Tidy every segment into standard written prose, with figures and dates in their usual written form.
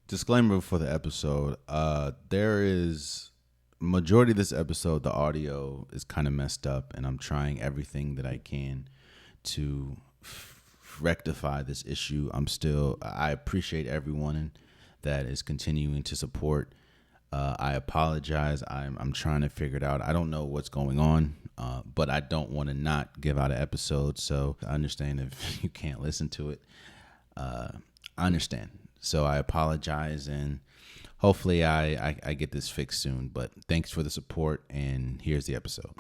Disclaimer for the episode. There is majority of this episode, the audio is kind of messed up, and I'm trying everything that I can to rectify this issue. I appreciate everyone that is continuing to support. I apologize. I'm trying to figure it out. I don't know what's going on, but I don't want to not give out an episode. So I understand if you can't listen to it. I understand. So I apologize, and hopefully I get this fixed soon. But thanks for the support, and here's the episode.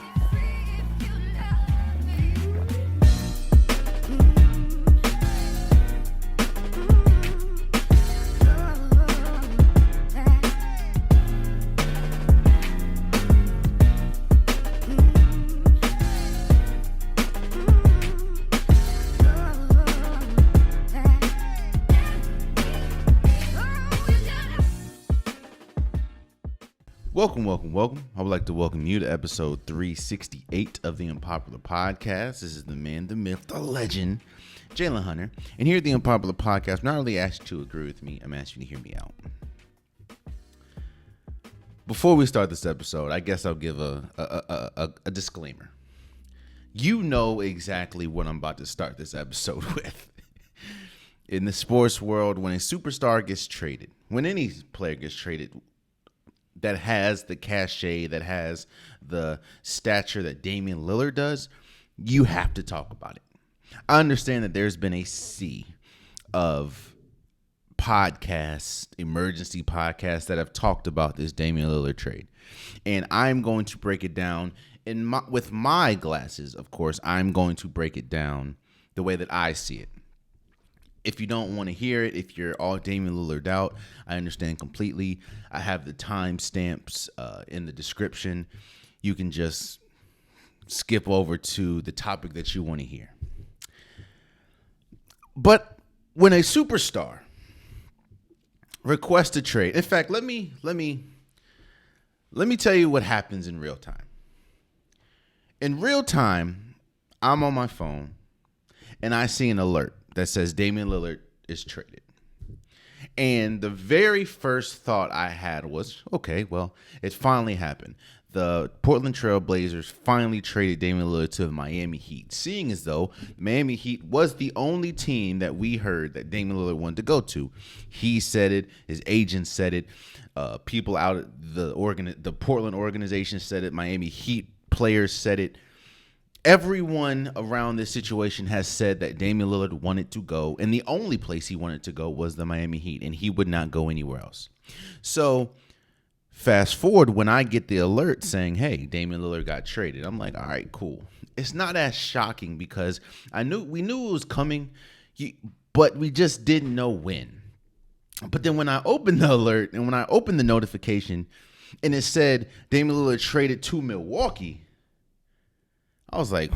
Welcome. I would like to welcome you to episode 368 of the Unpopular Podcast. This is the man, the myth, the legend, Jalen Hunter. And here at the Unpopular Podcast, I'm not really asking you to agree with me, I'm asking you to hear me out. Before we start this episode, I guess I'll give a disclaimer. You know exactly what I'm about to start this episode with. In the sports world, when a superstar gets traded, when any player gets traded, that has the cachet, that has the stature that Damian Lillard does, you have to talk about it. I understand that there's been a sea of podcasts, emergency podcasts that have talked about this Damian Lillard trade. And I'm going to break it down with my glasses, of course. I'm going to break it down the way that I see it. If you don't want to hear it, if you're all Damian Lillard out, I understand completely. I have the timestamps in the description. You can just skip over to the topic that you want to hear. But when a superstar requests a trade, in fact, let me tell you what happens in real time. In real time, I'm on my phone and I see an alert that says Damian Lillard is traded. And the very first thought I had was, okay, well, it finally happened. The Portland Trail Blazers finally traded Damian Lillard to the Miami Heat, seeing as though Miami Heat was the only team that we heard that Damian Lillard wanted to go to. He said it. His agent said it. People out at the Portland organization said it. Miami Heat players said it. Everyone around this situation has said that Damian Lillard wanted to go, and the only place he wanted to go was the Miami Heat, and he would not go anywhere else. So fast forward, when I get the alert saying, hey, Damian Lillard got traded, I'm like, all right, cool. It's not as shocking because we knew it was coming, but we just didn't know when. But then when I opened the alert and when I opened the notification and it said Damian Lillard traded to Milwaukee, I was like,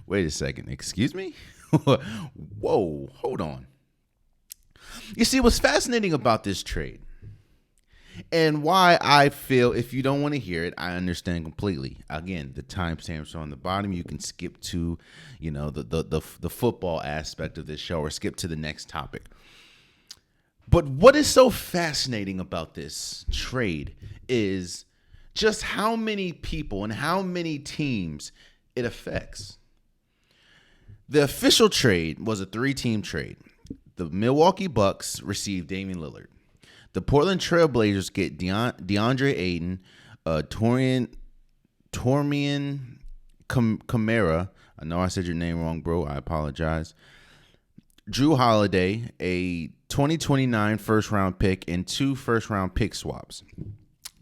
wait a second. Excuse me? Whoa, hold on. You see, what's fascinating about this trade and why I feel if you don't want to hear it, I understand completely. Again, the timestamps are on the bottom. You can skip to, the football aspect of this show or skip to the next topic. But what is so fascinating about this trade is just how many people and how many teams it affects. The official trade was a 3-team trade. The Milwaukee Bucks received Damian Lillard. The Portland Trail Blazers get DeAndre Ayton, Tormian Kamara. I know I said your name wrong, bro. I apologize. Drew Holiday, a 2029 first-round pick, and 2 first-round pick swaps.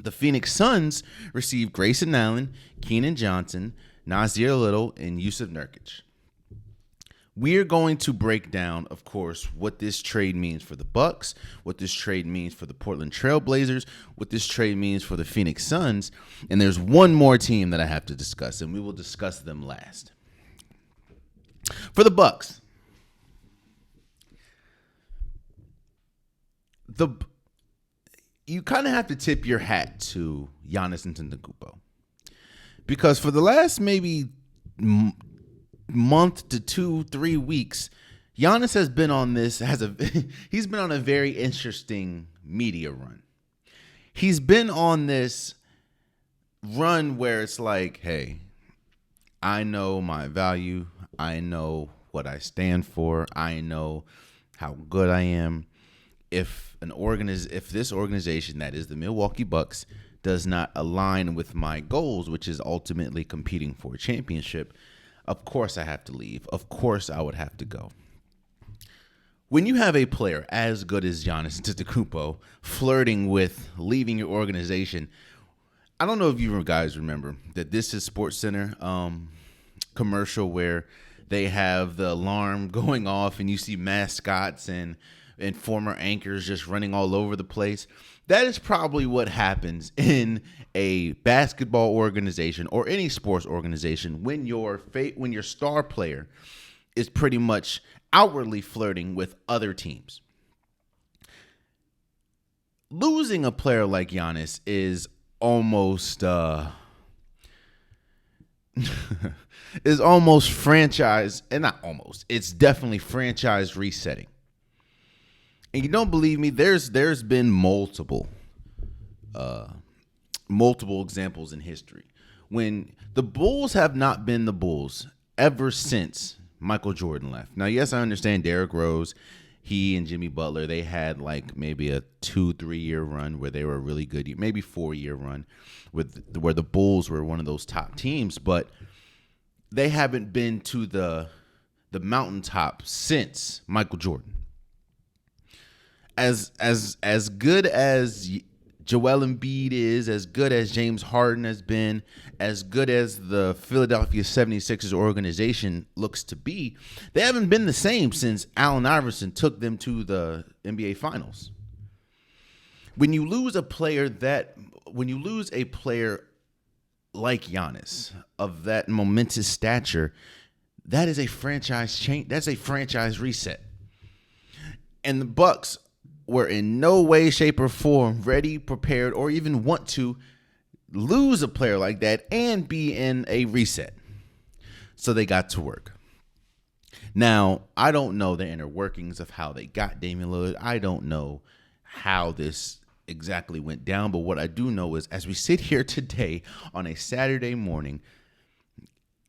The Phoenix Suns received Grayson Allen, Keenan Johnson, Nasir Little, and Yusuf Nurkic. We're going to break down, of course, what this trade means for the Bucks, what this trade means for the Portland Trail Blazers, what this trade means for the Phoenix Suns, and there's one more team that I have to discuss, and we will discuss them last. For the Bucks, you kind of have to tip your hat to Giannis Antetokounmpo, because for the last maybe month to 2-3 weeks, Giannis has been on he's been on a very interesting media run. He's been on this run where it's like, hey, I know my value. I know what I stand for. I know how good I am. If this organization, that is the Milwaukee Bucks, does not align with my goals, which is ultimately competing for a championship, of course I have to leave. Of course I would have to go. When you have a player as good as Giannis Antetokounmpo flirting with leaving your organization, I don't know if you guys remember that This Is SportsCenter commercial where they have the alarm going off and you see mascots and former anchors just running all over the place. That is probably what happens in a basketball organization or any sports organization when your star player is pretty much outwardly flirting with other teams. Losing a player like Giannis is almost franchise, and not almost. It's definitely franchise resetting. And you don't believe me? There's been multiple examples in history when the Bulls have not been the Bulls ever since Michael Jordan left. Now, yes, I understand Derrick Rose, he and Jimmy Butler, they had like maybe a 2-3 year run where they were a really good, maybe 4-year run where the Bulls were one of those top teams, but they haven't been to the mountaintop since Michael Jordan. As good as Joel Embiid is, as good as James Harden has been, as good as the Philadelphia 76ers organization looks to be, they haven't been the same since Allen Iverson took them to the NBA Finals. When you lose a player like Giannis of that momentous stature, that is a franchise change. That's a franchise reset. And the Bucks were in no way, shape, or form ready, prepared, or even want to lose a player like that and be in a reset. So they got to work. Now, I don't know the inner workings of how they got Damian Lillard. I don't know how this exactly went down, but what I do know is as we sit here today on a Saturday morning,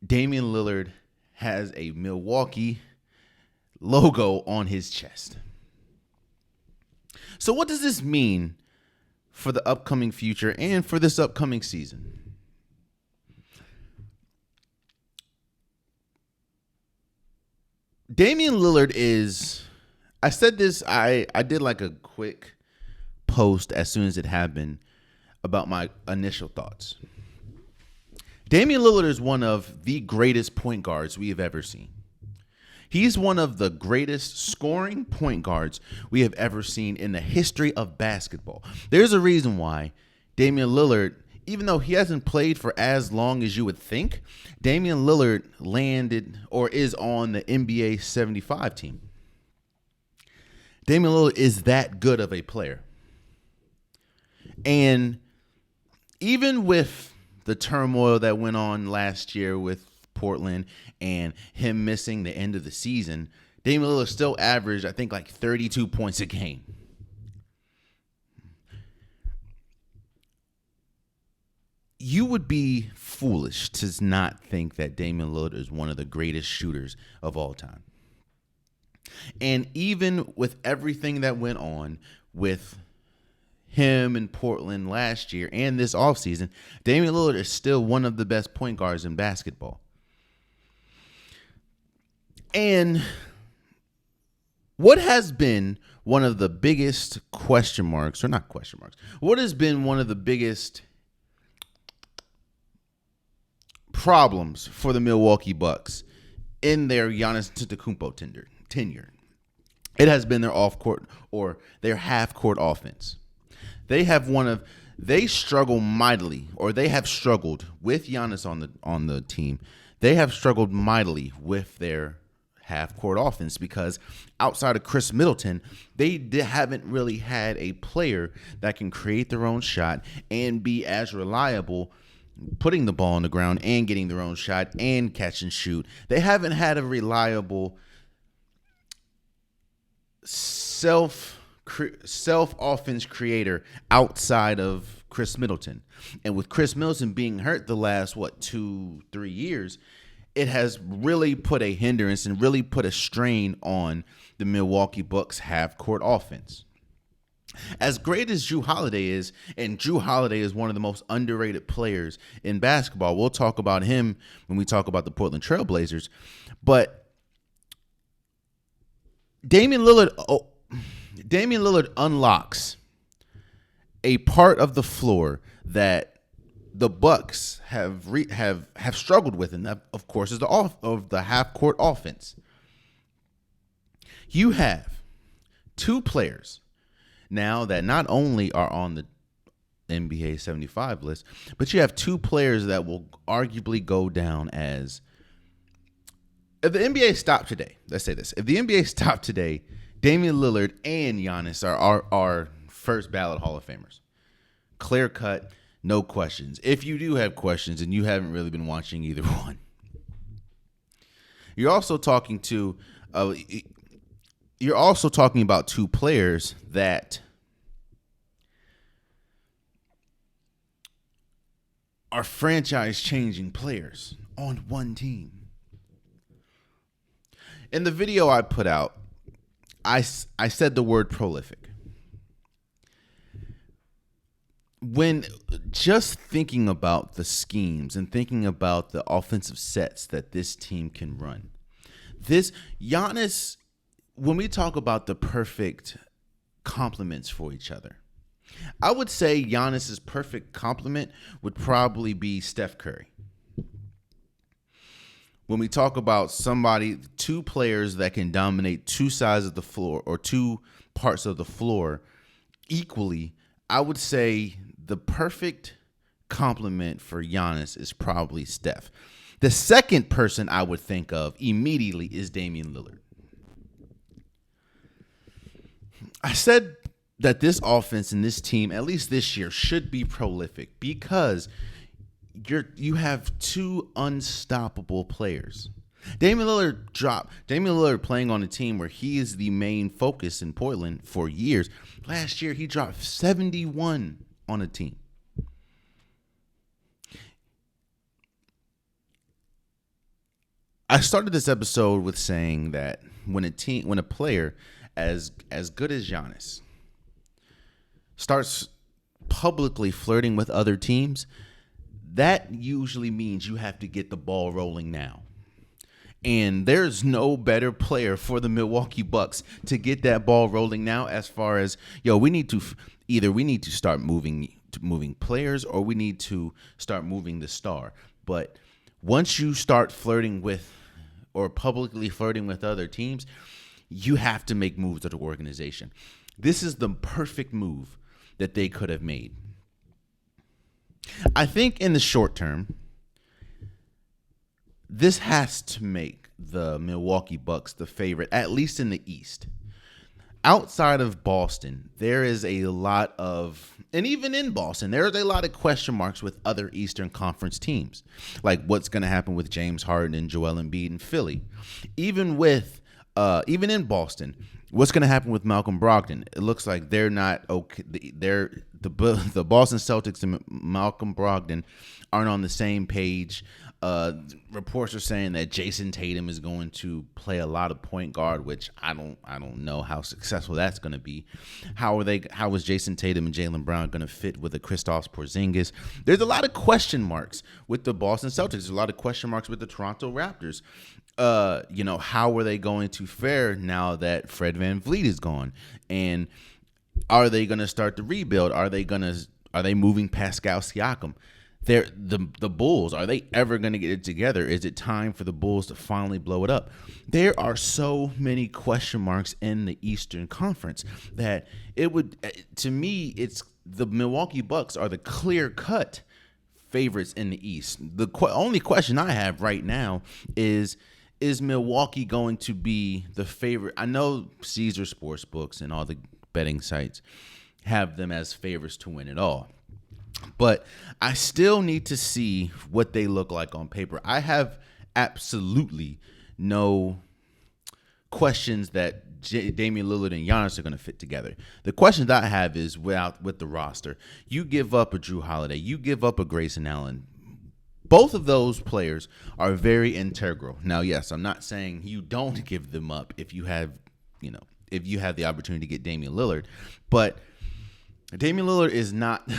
Damian Lillard has a Milwaukee logo on his chest. So what does this mean for the upcoming future and for this upcoming season? Damian Lillard is, I said this, I did like a quick post as soon as it happened about my initial thoughts. Damian Lillard is one of the greatest point guards we have ever seen. He's one of the greatest scoring point guards we have ever seen in the history of basketball. There's a reason why Damian Lillard, even though he hasn't played for as long as you would think, Damian Lillard landed or is on the NBA 75 team. Damian Lillard is that good of a player. And even with the turmoil that went on last year with Portland and him missing the end of the season, Damian Lillard still averaged, I think, like 32 points a game. You would be foolish to not think that Damian Lillard is one of the greatest shooters of all time. And even with everything that went on with him in Portland last year and this offseason, Damian Lillard is still one of the best point guards in basketball. And what has been one of the biggest question marks, or not question marks, what has been one of the biggest problems for the Milwaukee Bucks in their Giannis Antetokounmpo tenure? It has been their off-court or their half-court offense. They struggle mightily, or they have struggled with Giannis on the team. They have struggled mightily with their half-court offense because outside of Chris Middleton, they haven't really had a player that can create their own shot and be as reliable putting the ball on the ground and getting their own shot and catch and shoot. They haven't had a reliable self offense creator outside of Chris Middleton. And with Chris Middleton being hurt the last 2-3 years, it has really put a hindrance and really put a strain on the Milwaukee Bucks half court offense. As great as Jrue Holiday is, and Jrue Holiday is one of the most underrated players in basketball. We'll talk about him when we talk about the Portland Trail Blazers. But Damian Lillard unlocks a part of the floor that the Bucks have struggled with, and that, of course, is the half court offense. You have two players now that not only are on the NBA 75 list, but you have two players that will arguably go down as, if the NBA stopped today, let's say this, if the NBA stopped today, Damian Lillard and Giannis are first ballot Hall of Famers. Clear cut, no questions. If you do have questions and you haven't really been watching either one, you're also talking about two players that are franchise-changing players on one team. In the video I put out, I said the word prolific. When just thinking about the schemes and thinking about the offensive sets that this team can run, Giannis, when we talk about the perfect complements for each other, I would say Giannis's perfect complement would probably be Steph Curry. When we talk about two players that can dominate two sides of the floor or two parts of the floor equally, I would say the perfect complement for Giannis is probably Steph. The second person I would think of immediately is Damian Lillard. I said that this offense and this team, at least this year, should be prolific because you have two unstoppable players. Damian Lillard playing on a team where he is the main focus in Portland for years. Last year, he dropped 71 on a team. I started this episode with saying that when a player as good as Giannis starts publicly flirting with other teams, that usually means you have to get the ball rolling now. And there's no better player for the Milwaukee Bucks to get that ball rolling now, as far as, we need to start moving players, or we need to start moving the star. But once you start flirting with or publicly flirting with other teams, you have to make moves at the organization. This is the perfect move that they could have made. I think in the short term, this has to make the Milwaukee Bucks the favorite, at least in the East. Outside of Boston, there is a lot of, and even in Boston, there is a lot of question marks with other Eastern Conference teams, like what's going to happen with James Harden and Joel Embiid in Philly. Even in Boston, what's going to happen with Malcolm Brogdon? It looks like they're not okay. The Boston Celtics and Malcolm Brogdon aren't on the same page. Reports are saying that Jason Tatum is going to play a lot of point guard, which I don't know how successful that's going to be. How is Jason Tatum and Jaylen Brown going to fit with the Kristaps Porzingis? There's a lot of question marks with the Boston Celtics. There's a lot of question marks with the Toronto Raptors. How are they going to fare now that Fred VanVleet is gone? And are they going to start the rebuild? Are they moving Pascal Siakam? The Bulls, are they ever going to get it together? Is it time for the Bulls to finally blow it up? There are so many question marks in the Eastern Conference that to me, it's the Milwaukee Bucks are the clear-cut favorites in the East. The only question I have right now is Milwaukee going to be the favorite? I know Caesar Sportsbooks and all the betting sites have them as favorites to win it all. But I still need to see what they look like on paper. I have absolutely no questions that Damian Lillard and Giannis are going to fit together. The questions I have is with the roster. You give up a Drew Holiday. You give up a Grayson Allen. Both of those players are very integral. Now, yes, I'm not saying you don't give them up if you have the opportunity to get Damian Lillard, but Damian Lillard is not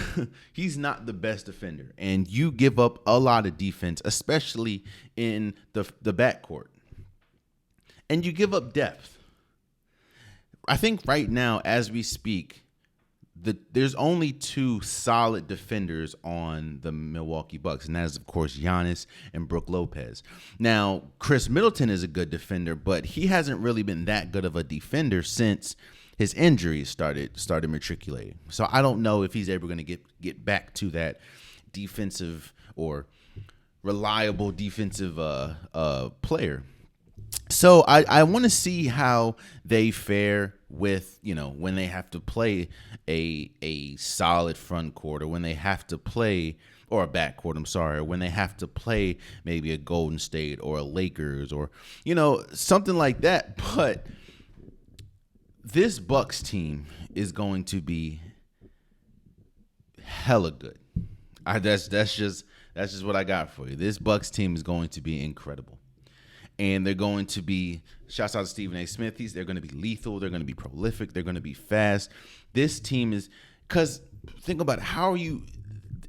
he's not the best defender, and you give up a lot of defense, especially in the backcourt. And you give up depth. I think right now, as we speak, there's only two solid defenders on the Milwaukee Bucks, and that is, of course, Giannis and Brook Lopez. Now, Chris Middleton is a good defender, but he hasn't really been that good of a defender since his injuries started matriculating. So I don't know if he's ever going to get back to that defensive or reliable defensive player. So I want to see how they fare with, when they have to play a solid front court, or when they have to play, or a back court, or when they have to play maybe a Golden State or a Lakers or, something like that. But this Bucks team is going to be hella good. That's just what I got for you. This Bucks team is going to be incredible. And they're going to be, shouts out to Stephen A. Smith, they're going to be lethal, they're going to be prolific, they're going to be fast. This team is, because think about it, how are you,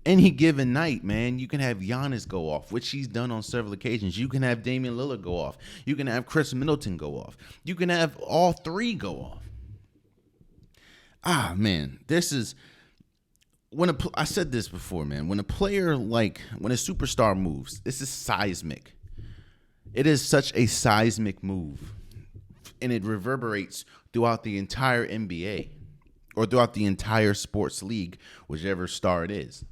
any given night, man, you can have Giannis go off, which he's done on several occasions. You can have Damian Lillard go off. You can have Chris Middleton go off. You can have all three go off. Man, this is, I said this before, man, when a superstar moves, this is seismic. It is such a seismic move, and it reverberates throughout the entire NBA or throughout the entire sports league, whichever star it is.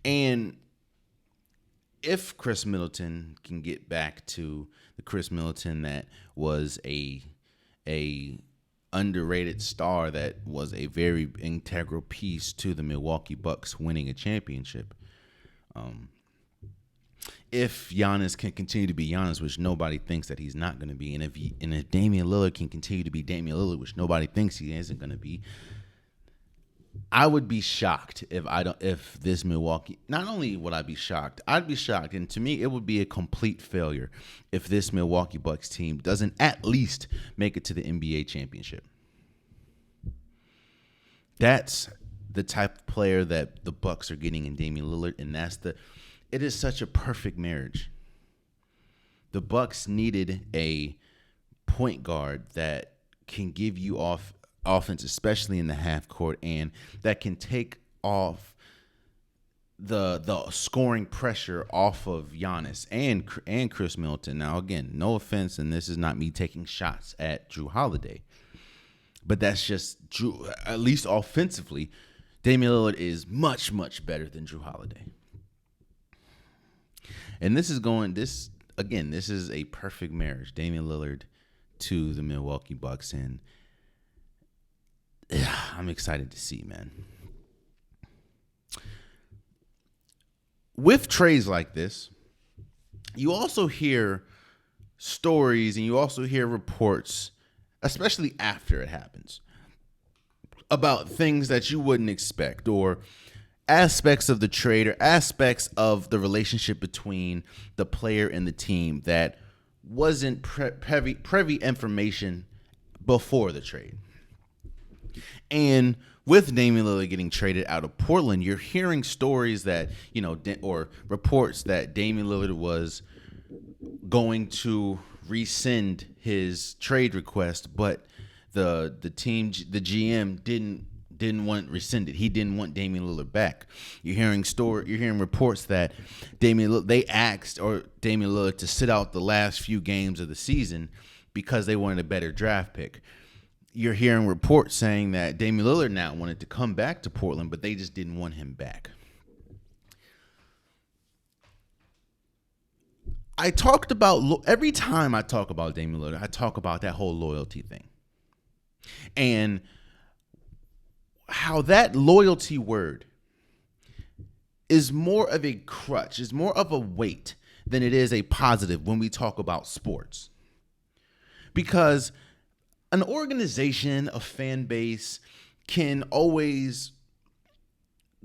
And if Chris Middleton can get back to the Chris Middleton that was a underrated star, that was a very integral piece to the Milwaukee Bucks winning a championship. If Giannis can continue to be Giannis, which nobody thinks that he's not going to be, and if Damian Lillard can continue to be Damian Lillard, which nobody thinks he isn't going to be, I would be shocked if this Milwaukee, not only would I be shocked, I'd be shocked, and to me it would be a complete failure if this Milwaukee Bucks team doesn't at least make it to the NBA championship. That's the type of player that the Bucks are getting in Damian Lillard, and it is such a perfect marriage. The Bucks needed a point guard that can give you offense, especially in the half court, and that can take off the scoring pressure off of Giannis and Chris Middleton. Now, again, no offense, and this is not me taking shots at Drew Holiday, but that's just Drew. At least offensively, Damian Lillard is much, much better than Drew Holiday. And this is a perfect marriage, Damian Lillard to the Milwaukee Bucks, and I'm excited to see, man. With trades like this, you also hear stories and you also hear reports, especially after it happens, about things that you wouldn't expect, or aspects of the trade, or aspects of the relationship between the player and the team that wasn't privy information before the trade. And with Damian Lillard getting traded out of Portland, you're hearing stories that, or reports that Damian Lillard was going to rescind his trade request, but the GM didn't want it rescinded. He didn't want Damian Lillard back. You're hearing reports that they asked Damian Lillard to sit out the last few games of the season because they wanted a better draft pick. You're hearing reports saying that Damian Lillard now wanted to come back to Portland, but they just didn't want him back. Every time I talk about Damian Lillard, I talk about that whole loyalty thing. And how that loyalty word is more of a crutch, is more of a weight than it is a positive when we talk about sports. Because an organization, a fan base can always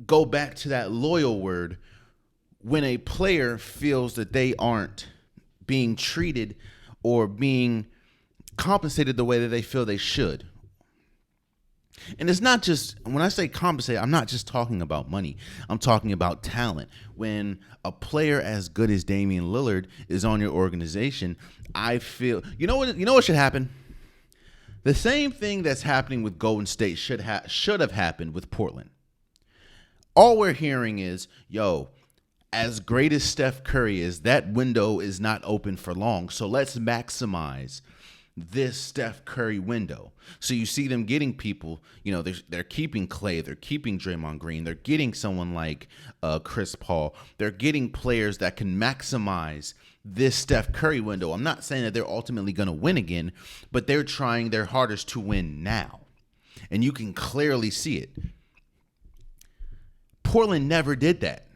go back to that loyal word when a player feels that they aren't being treated or being compensated the way that they feel they should. And it's not just, when I say compensate, I'm not just talking about money. I'm talking about talent. When a player as good as Damian Lillard is on your organization, I feel, you know what should happen? The same thing that's happening with Golden State should have happened with Portland. All we're hearing is, yo, as great as Steph Curry is, that window is not open for long. So let's maximize this Steph Curry window. So you see them getting people, they're keeping Clay, they're keeping Draymond Green, they're getting someone like Chris Paul. They're getting players that can maximize this Steph Curry window. I'm not saying that they're ultimately going to win again, but they're trying their hardest to win now. And you can clearly see it. Portland never did that.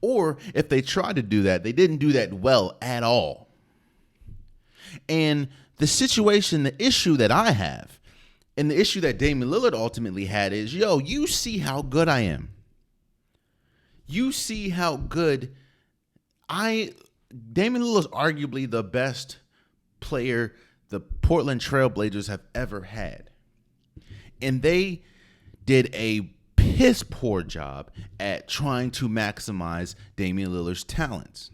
Or if they tried to do that, they didn't do that well at all. And the situation, the issue that I have, and the issue that Damian Lillard ultimately had is, you see how good I am. You see how good Damian Lillard's arguably the best player the Portland Trailblazers have ever had. And they did a piss poor job at trying to maximize Damian Lillard's talents.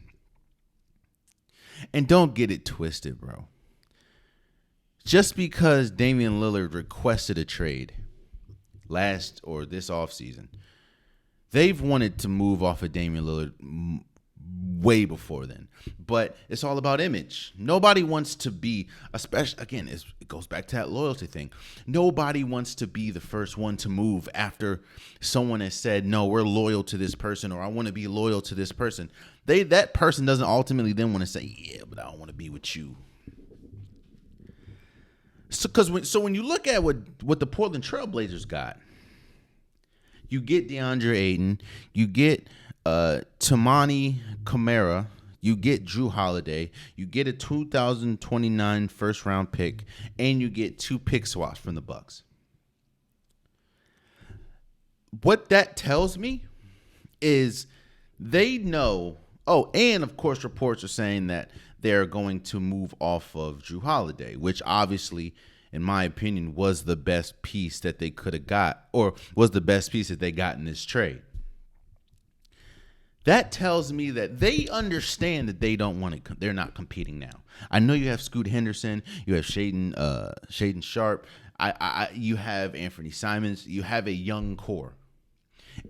And don't get it twisted, bro. Just because Damian Lillard requested a trade this offseason, they've wanted to move off of Damian Lillard way before then. But it's all about image. Nobody wants to be, especially, again, it goes back to that loyalty thing. Nobody wants to be the first one to move after someone has said, no, we're loyal to this person, or I want to be loyal to this person. That person doesn't ultimately then want to say, yeah, but I don't want to be with you. So when you look at what the Portland Trailblazers got, you get DeAndre Ayton, you get Tamani Kamara, you get Drew Holiday, you get a 2029 first round pick, and you get 2 pick swaps from the Bucks. What that tells me is they know. Oh, and of course, reports are saying that they're going to move off of Drew Holiday, which obviously, in my opinion, was the best piece that they could have got, or was the best piece that they got in this trade. That tells me that they understand that they don't want to. They're not competing now. I know you have Scoot Henderson, you have Shaden Sharp, you have Anthony Simons, you have a young core.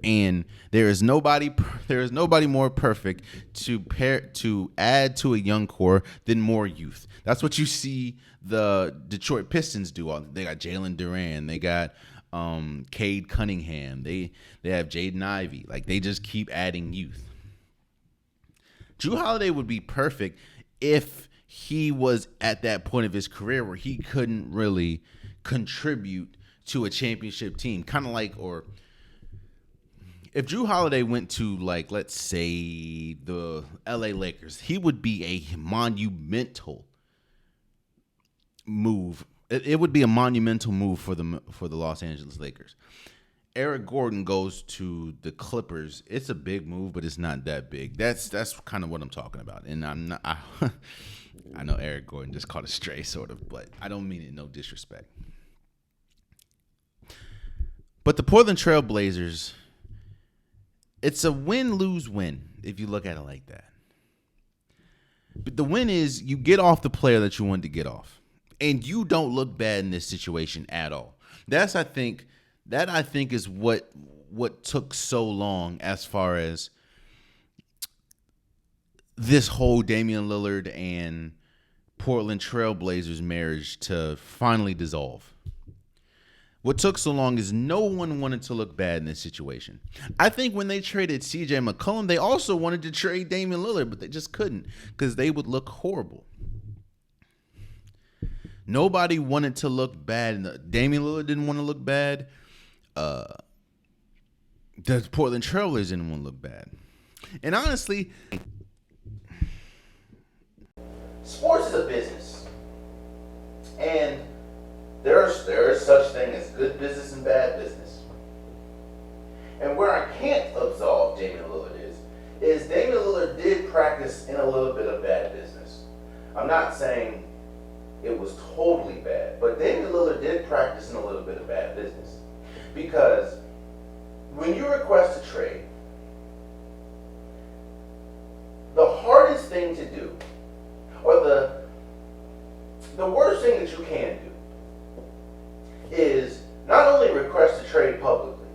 And there is nobody more perfect to add to a young core than more youth. That's what you see the Detroit Pistons do. They got Jalen Duran, they got Cade Cunningham, they have Jaden Ivey. Like, they just keep adding youth. Drew Holiday would be perfect if he was at that point of his career where he couldn't really contribute to a championship team, kind of like, or if Drew Holiday went to, like, let's say the LA Lakers, he would be a monumental move. It would be a monumental move for the Los Angeles Lakers. Eric Gordon goes to the Clippers. It's a big move, but it's not that big. That's kind of what I'm talking about. And I'm not. I know Eric Gordon just caught a stray, sort of, but I don't mean it no disrespect. But the Portland Trailblazers, it's a win-lose-win if you look at it like that. But the win is you get off the player that you wanted to get off. And you don't look bad in this situation at all. That I think is what took so long as far as this whole Damian Lillard and Portland Trailblazers marriage to finally dissolve. What took so long is no one wanted to look bad in this situation. I think when they traded CJ McCollum, they also wanted to trade Damian Lillard, but they just couldn't because they would look horrible. Nobody wanted to look bad. Damian Lillard didn't want to look bad. The Portland Trailblazers didn't want to look bad. And honestly, sports is a business, and there is such thing as good business and bad business. And where I can't absolve Damian Lillard is Damian Lillard did practice in a little bit of bad business. I'm not saying it was totally bad, but Damian Lillard did practice in a little bit of bad business. Because when you request a trade, the hardest thing to do, or the worst thing that you can do, is not only request a trade publicly,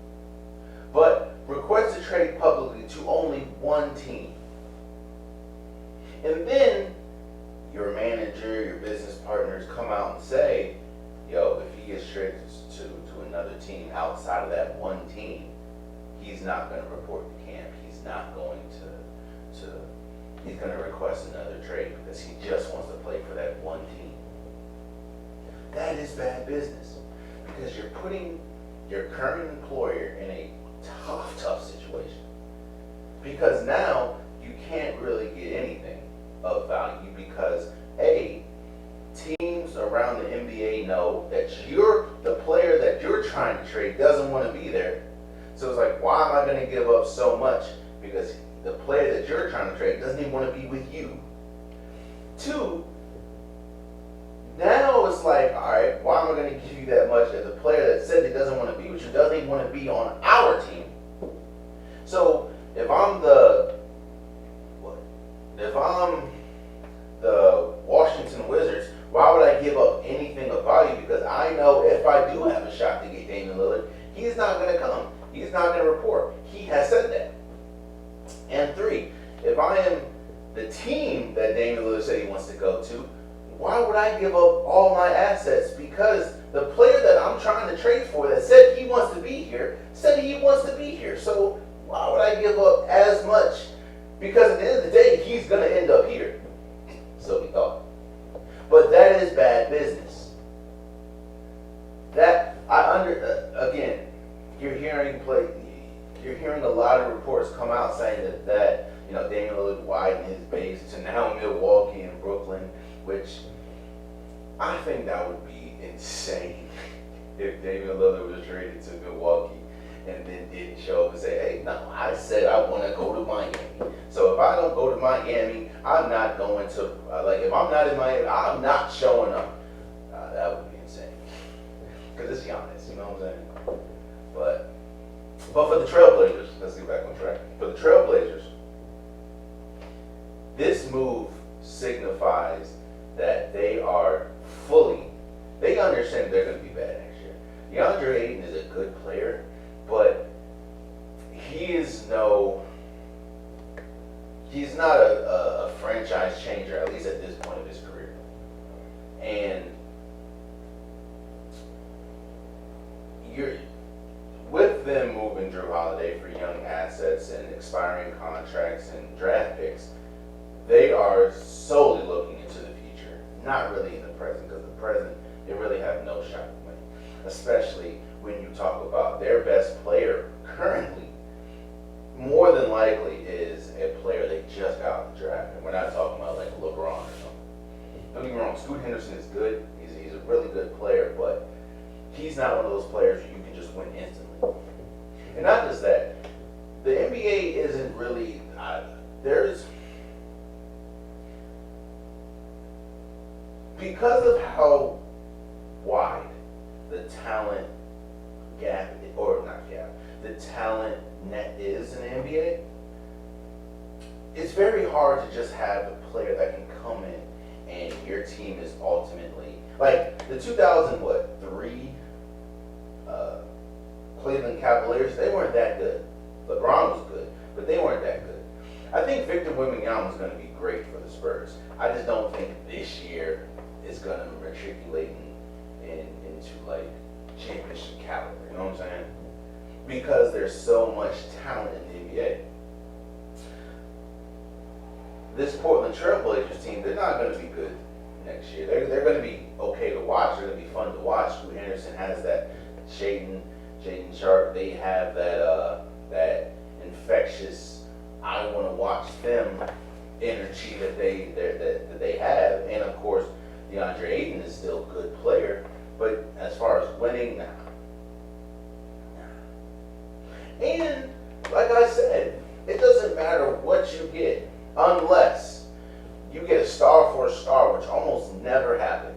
but request a trade publicly to only one team. And then your manager, your business partners come out and say, yo, if he gets traded to another team outside of that one team, he's not going to report to camp. He's not going he's going to request another trade because he just wants to play for that one team. That is bad business, because you're putting your current employer in a tough situation. Because now you can't really get anything of value, because A, teams around the NBA know that the player that you're trying to trade doesn't want to be there. So it's like, why am I going to give up so much? Because the player that you're trying to trade doesn't even want to be with you. 2, now it's like, all right, why am I going to give you that much if the player that said he doesn't want to be with you doesn't even want to be on our team? So if I'm the Washington Wizards, why would I give up anything of value? Because I know if I do have a shot to get Damian Lillard, he's not going to come. He's not going to report. He has said that. And 3, if I am the team that Damian Lillard said he wants to go to, why would I give up all my assets? Because the player that I'm trying to trade for that said he wants to be here, said he wants to be here. So why would I give up as much? Because at the end of the day, he's going to end up here. So we thought. But that is bad business. Again, you're hearing a lot of reports come out saying that Damian Lillard widened his base to now Milwaukee and Brooklyn, which I think that would be insane if Damian Lillard was traded to Milwaukee and then didn't show up and say, hey, no, I said I want to go to Miami. So if I don't go to Miami, I'm not going to, if I'm not in Miami, I'm not showing up. That would be insane. Because it's Giannis, you know what I'm saying? But for the Trailblazers, let's get back on track. For the Trailblazers, this move signifies that they understand they're going to be bad next year. DeAndre Ayton is a good player, but he's not a franchise changer, at least at this point of his career. And with them moving Drew Holiday for young assets and expiring contracts and draft picks, they are solely looking into the future, not really in the present, because the present, they really have no shot to win. Especially when you talk about their best player currently, more than likely is a player they just got out of the draft. And we're not talking about like LeBron or something. Don't get me wrong, Scoot Henderson is good. He's a really good player, but he's not one of those players you can just win instantly. And not just that, the NBA isn't really, because of how wide the talent gap, or not gap, the talent net is in the NBA, it's very hard to just have a player that can come in and your team is ultimately, like the 2003 Cleveland Cavaliers, they weren't that good. LeBron was good, but they weren't that good. I think Victor Wembanyama is going to be great for the Spurs. I just don't think this year is going to matriculate into like championship caliber. You know what I'm saying? Because there's so much talent in the NBA. This Portland Trailblazers team, they're not going to be good next year. They're going to be okay to watch. They're going to be fun to watch. Scoot Henderson has that Shaden Sharp. They have that infectious, I want to watch them energy that they have,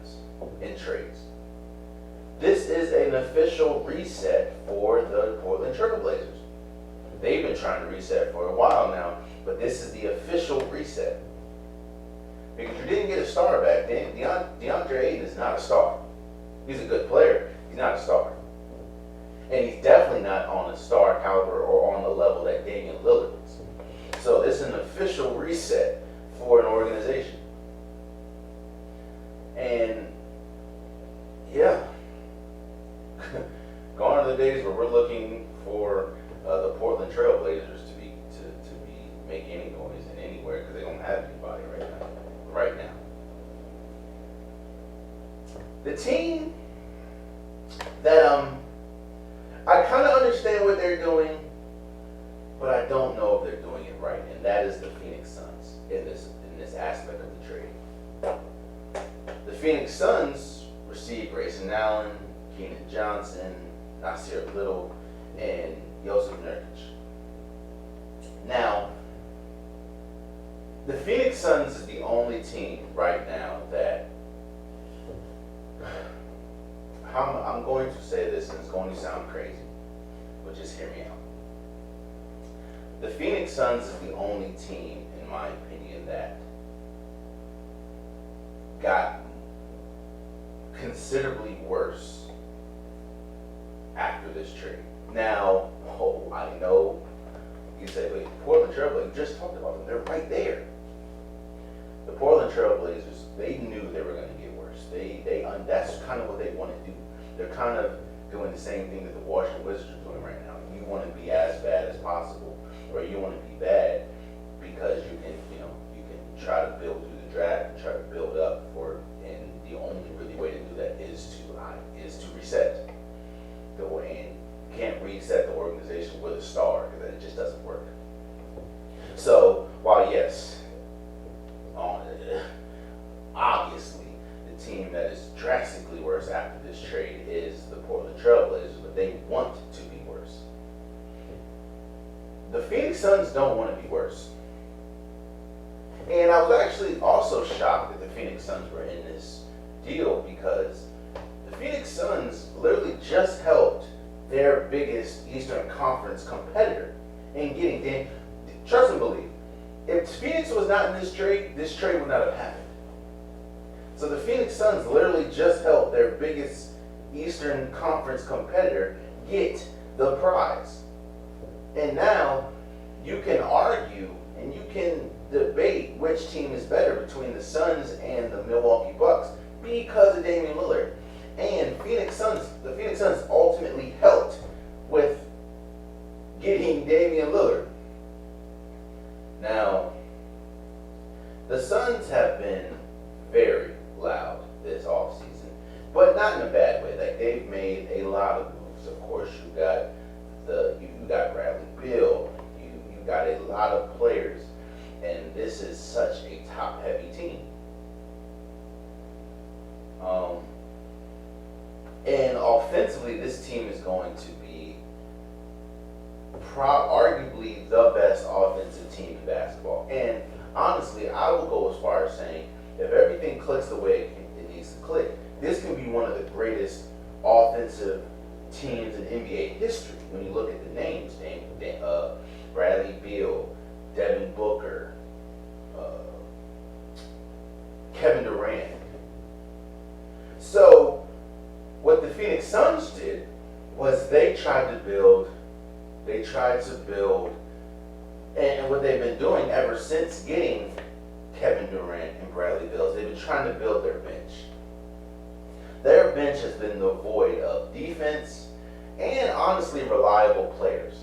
happens in trades. This is an official reset for the Portland Trailblazers. They've been trying to reset for a while now, but this is the official reset. Because you didn't get a star back then. DeAndre Ayton is not a star. He's a good player. He's not a star. And he's definitely not on a star caliber or on the level that Damian Lillard is. So this is an official reset for an organization. And yeah, gone are the days where we're looking for the Portland Trailblazers to be making any noise in anywhere because they don't have anybody right now. The team that I kind of understand what they're doing, but I don't know if they're doing it right, and that is the Phoenix Suns in this aspect of the trade. The Phoenix Suns received Grayson Allen, Keenan Johnson, Nasir Little, and Joseph Nurkic. Now, the Phoenix Suns is the only team right now that I'm going to say this, and it's going to sound crazy, but just hear me out. The Phoenix Suns is the only team, in my opinion, that got considerably worse after this trade. Now, I know you say, wait, Portland Trailblazers, just talked about them. They're right there. The Portland Trailblazers, they knew they were going to get worse. That's kind of what they want to do. They're kind of doing the same thing that the Washington Wizards are doing right now. You want to be as bad as possible, or you want to be bad because you can try to build through the draft and try to build up and the only really way to do that is to reset. And you can't reset the organization with a star because it just doesn't work. So while yes, obviously the team that is drastically worse after this trade is the Portland Trailblazers, but they want to be worse. The Phoenix Suns don't want to be worse. And I was actually also shocked that the Phoenix Suns were in this deal because the Phoenix Suns literally just helped their biggest Eastern Conference competitor in getting trust and believe. If Phoenix was not in this trade would not have happened. So the Phoenix Suns literally just helped their biggest Eastern Conference competitor get the prize. And now you can argue and you can debate which team is better between the Suns and the Milwaukee Bucks because of Damian Lillard. And the Phoenix Suns ultimately helped with getting Damian Lillard. Now, the Suns have been very loud this offseason, but not in a bad way. Like, they've made a lot of moves. Of course, you got Bradley Beal. You got a lot of players, and this is such a top-heavy team. And offensively, this team is going to be arguably the best offensive team in basketball. And honestly, I will go as far as saying, if everything clicks the way it needs to click, this can be one of the greatest offensive teams in NBA history. When you look at the names, Bradley Beal, Devin Booker, Kevin Durant. So what the Phoenix Suns did was they tried to build, and what they've been doing ever since getting Kevin Durant and Bradley Beal, they've been trying to build their bench. Their bench has been the void of defense and honestly reliable players.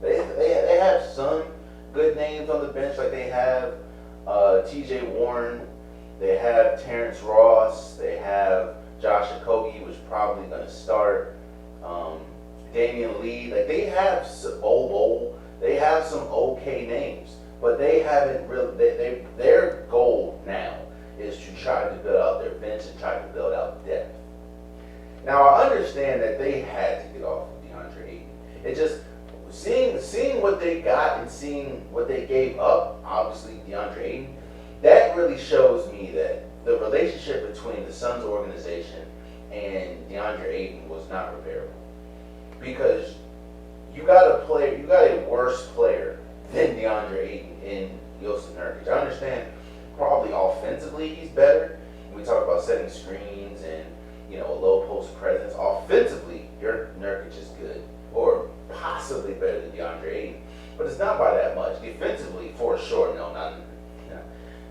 They have some good names on the bench, like they have T.J. Warren, they have Terrence Ross, they have Josh Okogie, who's probably going to start. Damian Lee, like they have Bowl. They have some okay names, but they haven't really. Their goal now is to try to build out their bench and try to build out depth. Now I understand that they had to get off of DeAndre Ayton. It just seeing what they got and seeing what they gave up. Obviously DeAndre Ayton. That really shows me that the relationship between the Suns organization and DeAndre Ayton was not repairable. Because you got a worse player than DeAndre Ayton in Yusuf Nurkic. I understand probably offensively he's better. We talk about setting screens and a low post presence. Offensively, your Nurkic is good, or possibly better than DeAndre Ayton, but it's not by that much. Defensively, for sure, no, not.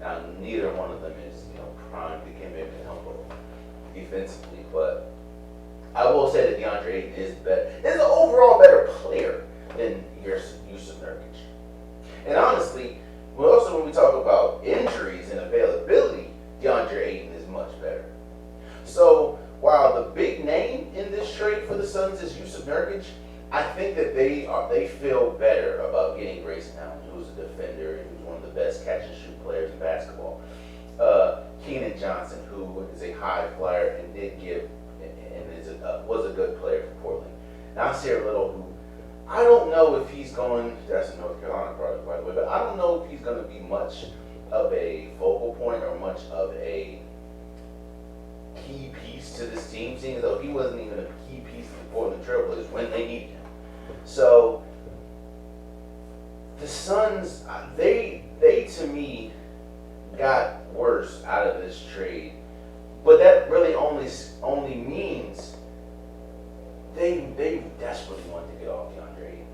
Now, neither one of them is prime Dikembe Mutombo defensively, but I will say that DeAndre Ayton is an overall better player than Yusuf Nurkic. And honestly, when we talk about injuries and availability, DeAndre Ayton is much better. So while the big name in this trade for the Suns is Yusuf Nurkic, I think that they feel better about getting Grayson Allen, who's a defender and who's one of the best catch and shoot players in basketball. Kenan Johnson, who is a high flyer and was a good player for Portland. Nasir Little, who I don't know if he's going. That's a North Carolina product, by the way, but I don't know if he's going to be much of a focal point or much of a key piece to this team, seeing as though he wasn't even a key piece to the Portland Trailblazers when they needed him. So the Suns, they to me got worse out of this trade, but that really only means they desperately want to get off DeAndre Ayton.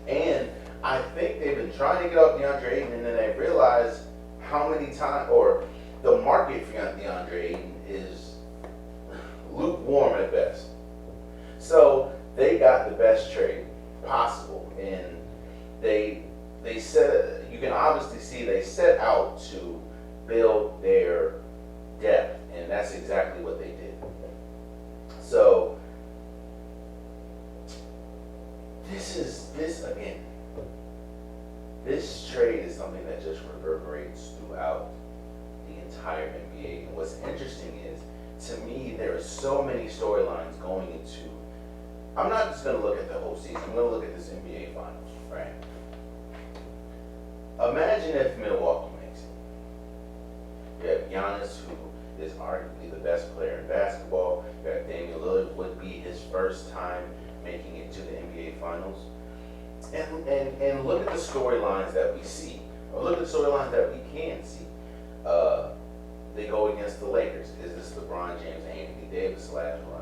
And I think they've been trying to get off DeAndre Ayton, and then they realized how many times, or the market for DeAndre Ayton is lukewarm at best. So they got the best trade possible, and they set. You can obviously see they set out to build their depth, and that's exactly what they did. So this trade is something that just reverberates throughout the entire NBA. And what's interesting is, to me, there are so many storylines going into. I'm not just going to look at the whole season. I'm going to look at this NBA Finals, right? Imagine if Milwaukee makes it. You have Giannis, who is arguably the best player in basketball. You have Damian Lillard, would be his first time making it to the NBA Finals. And look at the storylines that we see, or look at the storylines that we can see. They go against the Lakers. Is this LeBron James, Anthony Davis last run?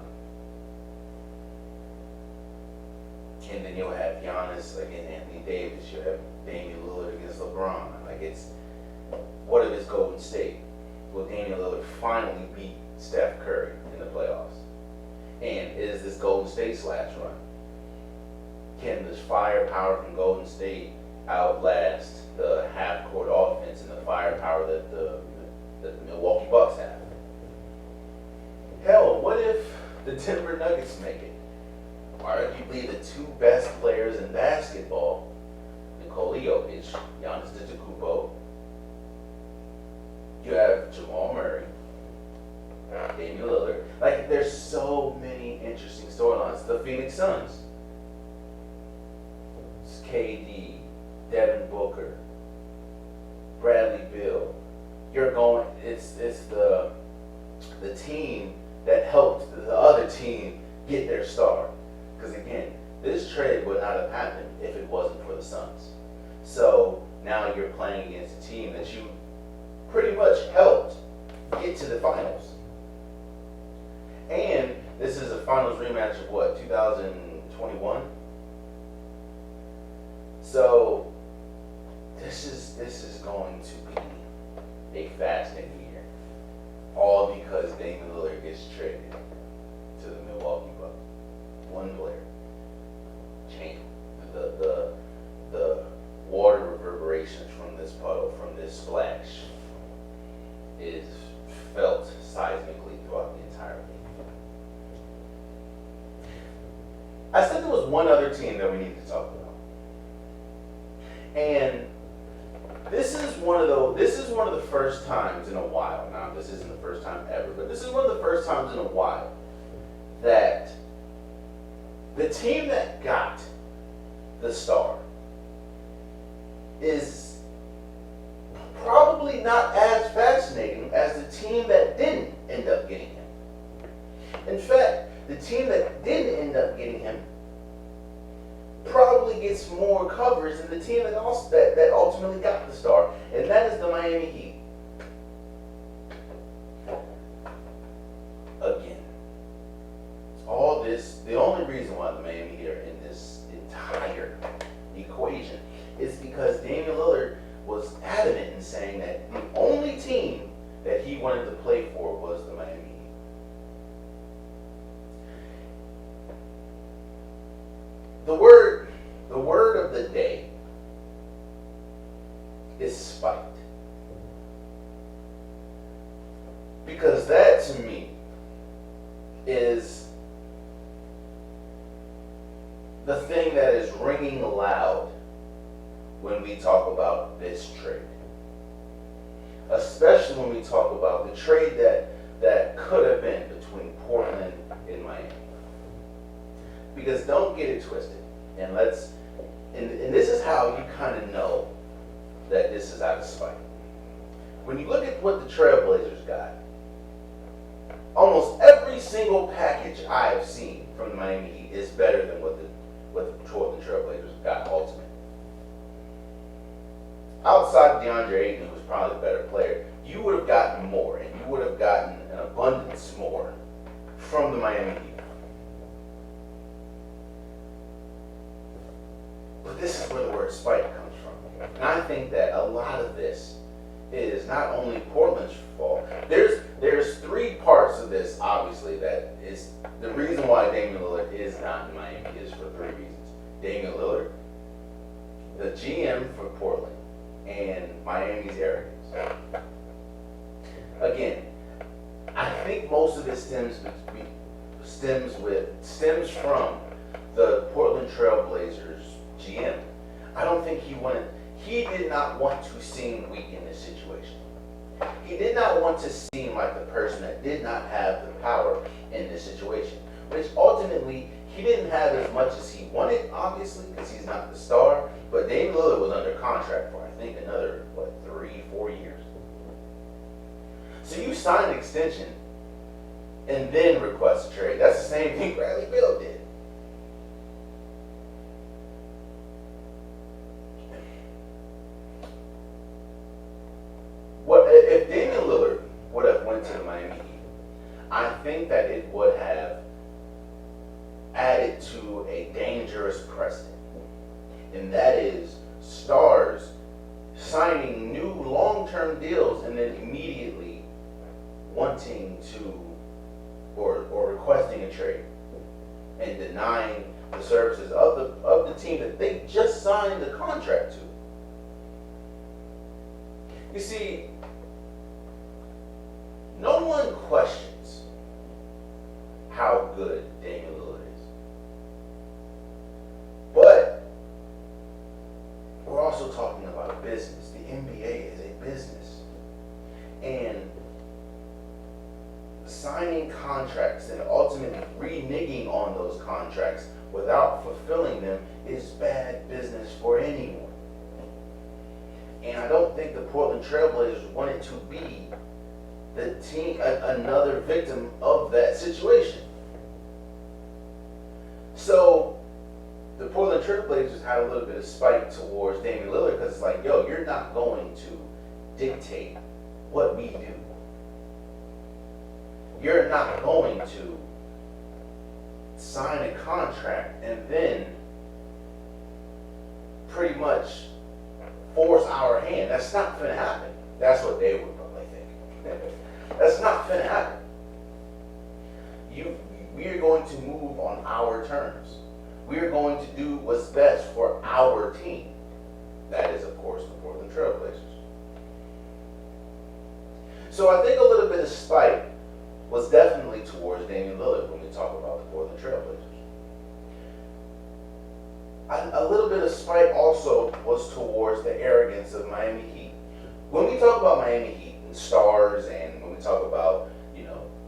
And then you'll have Giannis against Anthony Davis. You'll have Damian Lillard against LeBron. What if it's Golden State? Will Damian Lillard finally beat Steph Curry in the playoffs? And is this Golden State's last run? Can this firepower from Golden State outlast the half-court offense and the firepower that the Milwaukee Bucks have? Hell, what if the Denver Nuggets make it? Arguably the two best players in basketball, Nikola Jokic, Giannis Antetokounmpo. You have Jamal Murray, Damian Lillard. There's so many interesting storylines. The Phoenix Suns. It's KD, Devin Booker, Bradley Beal. It's the team that helped the other team get their star. Because again, this trade would not have happened if it wasn't for the Suns. So now you're playing against a team that you pretty much helped get to the finals. And this is a finals rematch of what, 2021? So this is going to be a fascinating year. All because Damian Lillard gets traded to the Milwaukee Bucks. One player. Change. The water reverberations from this puddle, from this splash, is felt seismically throughout the entire league. I said there was one other team that we need to talk about. And this is one of the first times in a while. Now, this isn't the first time ever, but this is one of the first times in a while that the team that got the star is probably not as fascinating as the team that didn't end up getting him. In fact, the team that didn't end up getting him probably gets more coverage than the team that ultimately got the star, and that is the Miami Heat. Again, all this, the only reason why the Miami Heat are in this entire equation is because Damian Lillard was adamant in saying that the only team that he wanted to play for was the Miami Heat. The word of the day is spite. Because that to me is the thing that is ringing loud when we talk about this trade. Especially when we talk about the trade that could have been between Portland and Miami. Because don't get it twisted. And this is how you kind of know that this is out of spite. When you look at what the Trailblazers got, almost every single package I have seen from the Miami Heat is better than what the Portland Trailblazers got ultimately. Outside of DeAndre Ayton, who was probably the better player, you would have gotten more, and you would have gotten an abundance more from the Miami Heat. But this is where the word spite comes from. And I think that a lot of this is not only Portland's fault. There's three parts of this, obviously, that is the reason why Damian Lillard is not in Miami is for three reasons. Damian Lillard, the GM for Portland, and Miami's arrogance. Again, I think most of this stems from the Portland Trailblazers GM. I don't think he did not want to seem weak in this situation. He did not want to seem like the person that did not have the power in this situation, which ultimately he didn't have as much as he wanted, obviously, because he's not the star, but Damian Lillard was under contract for, I think, another, 3-4 years. So you sign an extension and then request a trade. That's the same thing Bradley Beal did. If Damian Lillard would have went to the Miami Heat, I think that it would have added to a dangerous precedent. And that is stars signing new long-term deals and then immediately wanting to or requesting a trade and denying the services of the team that they just signed the contract to. You see, no one questions how good Damian Lillard is. But we're also talking about a business. The NBA is a business. And signing contracts and ultimately reneging on those contracts without fulfilling them is bad business for anyone. And I don't think the Portland Trailblazers wanted to be the team, another victim of that situation. So the Portland Trailblazers had a little bit of spite towards Damian Lillard because it's like, yo, you're not going to dictate what we do. You're not going to sign a contract and then pretty much force our hand. That's not going to happen. That's what they would probably think. That's not going to happen. We are going to move on our terms. We are going to do what's best for our team. That is, of course, the Portland Trailblazers. So I think a little bit of spite was definitely towards Damian Lillard when we talk about the Portland Trailblazers. A little bit of spite also was towards the arrogance of Miami Heat. When we talk about Miami Heat and stars, and when we talk about,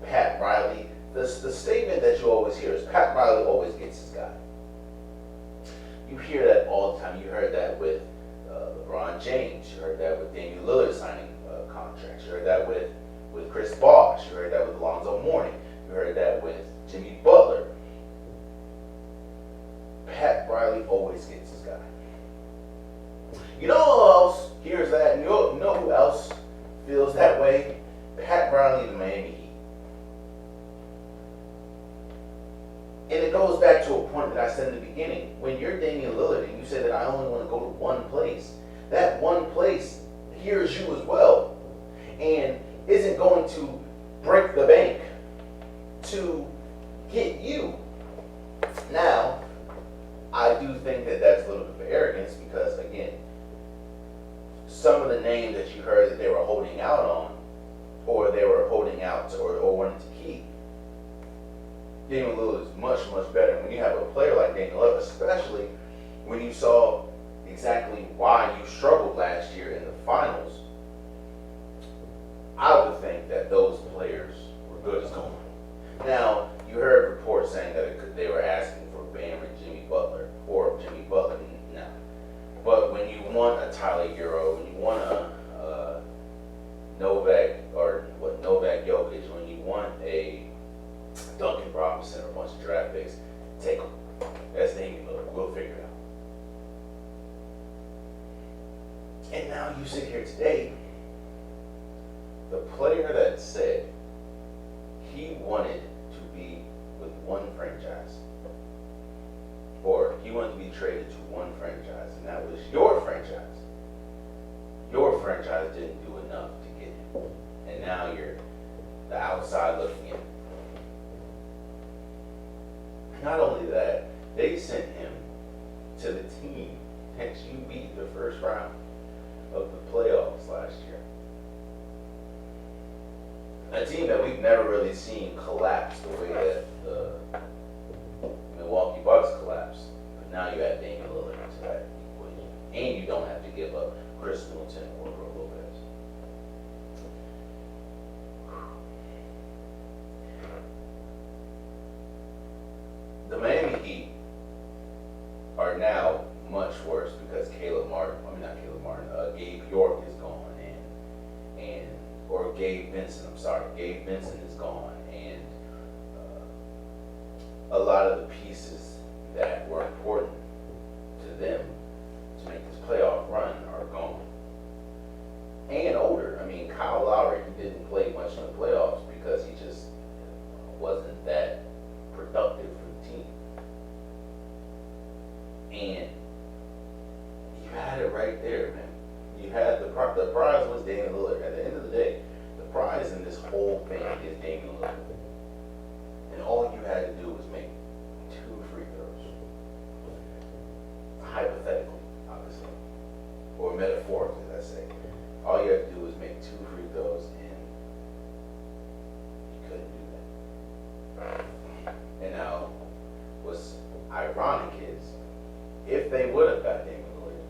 Pat Riley, the statement that you always hear is Pat Riley always gets his guy. You hear that all the time. You heard that with LeBron James. You heard that with Damian Lillard signing contracts. You heard that with Chris Bosh. You heard that with Alonzo Mourning. You heard that with Jimmy Butler. Pat Riley always gets his guy. You know who else hears that? You know who else feels that way? Pat Riley, the Miami Heat. And it goes back to a point that I said in the beginning. When you're Damian Lillard and you say that I only want to go to one place, that one place hears you as well and isn't going to break the bank to get you. Now, I do think that that's a little bit of arrogance because, again, some of the names that you heard that they were holding out on, or they were holding out or wanted to keep, Damian Lillard is much, much better. When you have a player like Damian Lillard, especially when you saw exactly why you struggled last year in the finals, I would think that those players were good as gold. Now, you heard reports saying that they were asking for Bam or Jimmy Butler, or Jimmy Butler now. But when you want a Tyler Hero, when you want a Novak Jokic, when you want a Duncan Robinson or a bunch of draft picks, take them. That's Damian Lillard. We'll figure it out. And now you sit here today, the player that said he wanted to be with one franchise, or he wanted to be traded to one franchise, and that was your franchise. Your franchise didn't do enough to get him. And now you're the outside looking in. Not only that, they sent him to the team that you beat the first round of the playoffs last year. A team that we've never really seen collapse the way that the Milwaukee Bucks collapsed. But now you add Damian Lillard to that equation. And you don't have to give up Chris Middleton or Brook Lopez. The Miami Heat are now much worse because Gabe York is gone, or Gabe Vincent, Gabe Vincent is gone, and a lot of the pieces that were important to them to make this playoff run are gone. And older. I mean, Kyle Lowry didn't play much in the playoffs because he just wasn't that productive for the team. And you had it right there, man. You had the prize was Damian Lillard. At the end of the day, the prize in this whole thing is Damian Lillard. And all you had to do was make 2 free throws. Hypothetically, obviously. Or metaphorically, let's say. All you had to do was make 2 free throws, and you couldn't do that. And now, what's ironic is, if they would have got Damian Lillard,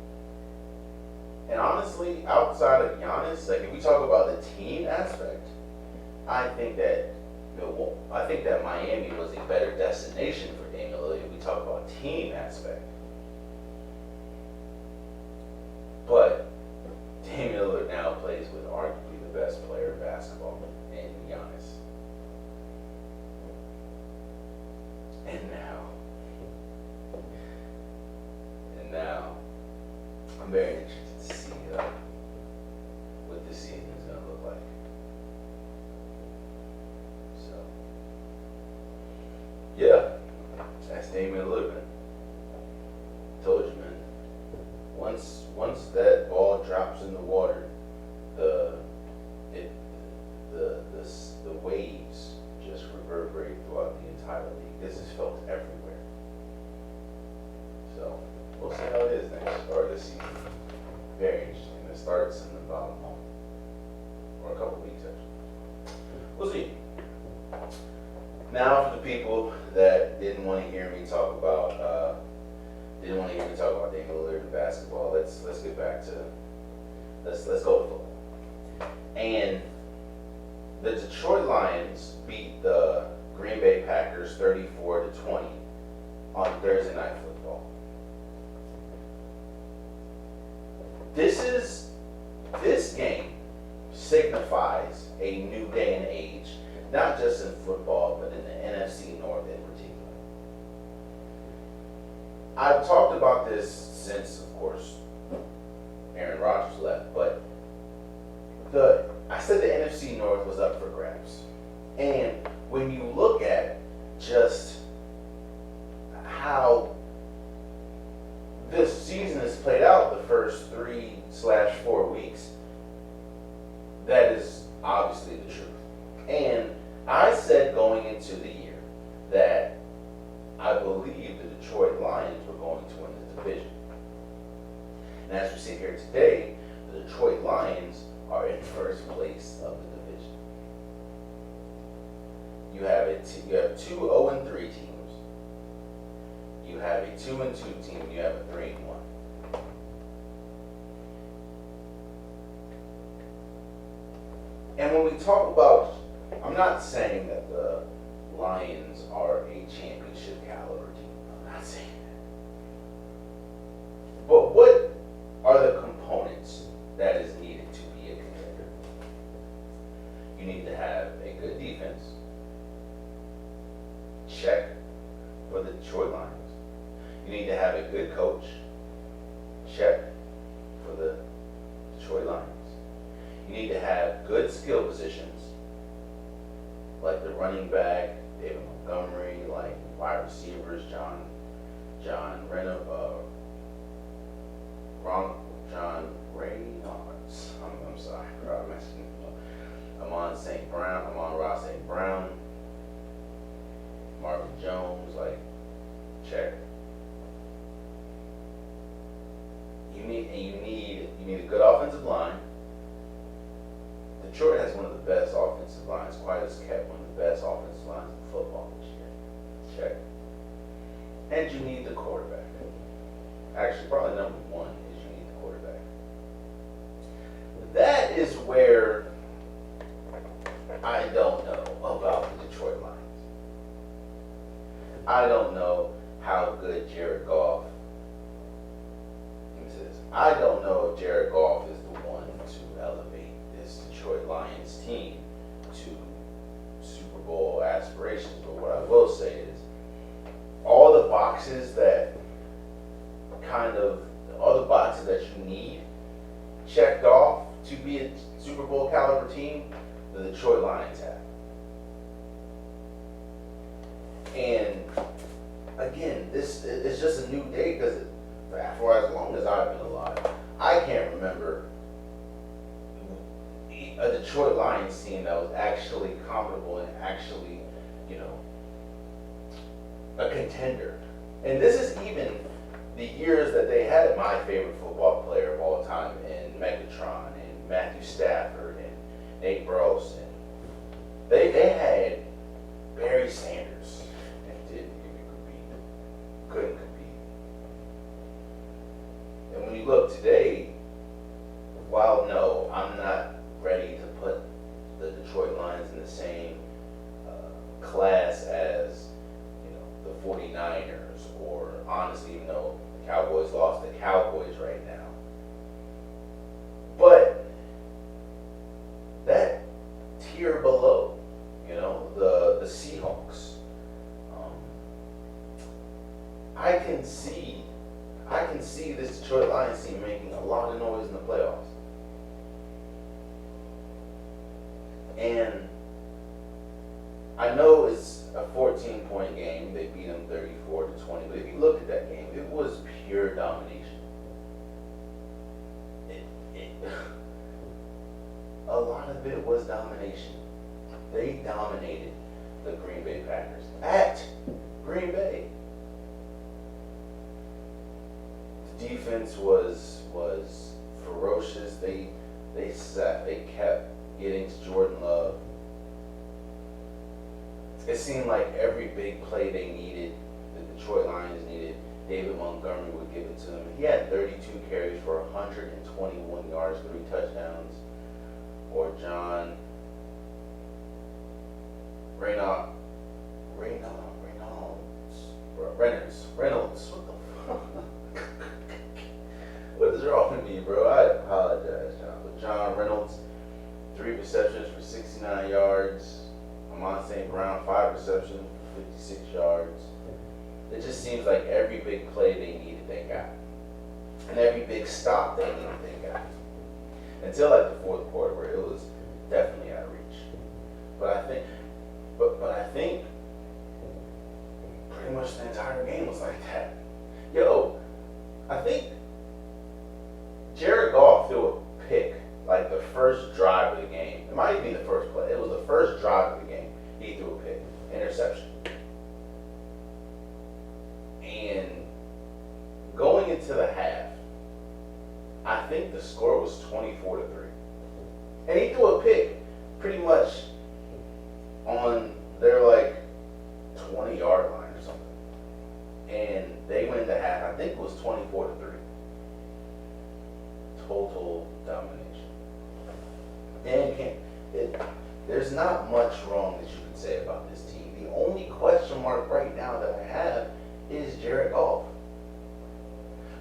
and honestly, outside of Giannis, like if we talk about the team aspect, I think that Miami was a better destination for Damian Lillard if we talk about team aspect. But Damian Lillard now plays with arguably the best player in basketball, in Giannis. And now, I'm very interested to see what this season is going to look like. So, yeah, that's Damian Lillard, man. Told you, man. Once that ball drops in the water, the waves just reverberate throughout the entire league. This is felt everywhere. So we'll see how it is next start of the season. Very interesting. It starts in about a month or a couple weeks actually. We'll see. Now for the people that didn't want to hear me talk about Damian Lillard and basketball, let's get back to let's go to football. And the Detroit Lions beat the Green Bay Packers 34-20 on Thursday Night Football. This game signifies a new day and age, not just in football, but in the NFC North in particular. I've talked about this since, of course, Aaron Rodgers left, but I said the NFC North was up for grabs. And when you look at just how this season has played out the first 3/4 weeks, that is obviously the truth. And I said going into the year that I believe the Detroit Lions were going to win the division. And as we sit here today, the Detroit Lions are in first place of the division. You have 2 0-3 teams. You have a 2-2 team. You have a 3-1. And when we talk about, I'm not saying that the Lions are a championship caliber team. I'm not saying that. But what are the components that is needed to be a contender? You need to have a good defense. Check for the Detroit Lions. You need to have a good coach. Check for the Detroit Lions. You need to have good skill positions, like the running back, David Montgomery, like wide receivers, John Reynolds. I'm sorry, bro. I'm messing up. Amon-Ra St. Brown, Marvin Jones, like check. You need a good offensive line. Detroit has one of the best offensive lines. Quiet as kept, one of the best offensive lines in football this year. Check. And you need the quarterback. Actually, probably number one is you need the quarterback. That is where I don't know about the Detroit Lions. I don't know how good Jared Goff. Let me say this. I don't know if Jared Goff is the one to elevate this Detroit Lions team to Super Bowl aspirations. But what I will say is, all the boxes that you need checked off to be a Super Bowl caliber team, the Detroit Lions have. And again, this is just a new day because for as long as I've been alive, I can't remember a Detroit Lions team that was actually comparable and actually, a contender. And this is even the years that they had my favorite football player of all time in Megatron and Matthew Stafford and Nate Burleson. They had Barry Sanders and couldn't compete. And when you look today, while no, I'm not ready to put the Detroit Lions in the same class as the 49ers, or honestly, even though the Cowboys lost the Cowboys right now. But that tier below, the Seahawks, I can see this Detroit Lions team making a lot of noise in the playoffs. And I know it's a 14-point game. They beat them 34-20. But if you look at that game, it was pure domination. A lot of it was domination. They dominated the Green Bay Packers at Green Bay. The defense was ferocious. They kept getting to Jordan Love. It seemed like every big play they needed, the Detroit Lions needed, David Montgomery would give it to them. He had 32 carries for 121 yards, 3 touchdowns. Or John Reynolds. What What is wrong with me, bro? I apologize, John. But John Reynolds, 3 receptions for 69 yards. Amon St. Brown, 5 receptions for 56 yards. It just seems like every big play they needed, they got. And every big stop they needed, they got. Until like the fourth quarter, where it was definitely out of reach. But I think pretty much the entire game was like that. Yo, I think Jared Goff threw a pick like the first drive of the game. It might even be the first play. It was the first drive of the game. He threw a pick, interception. And going into the half, I think the score was 24-3. And he threw a pick pretty much on their like 20-yard line or something. And they went into half. I think it was 24-3. Total domination. There's not much wrong that you can say about this team. The only question mark right now that I have is Jared Goff.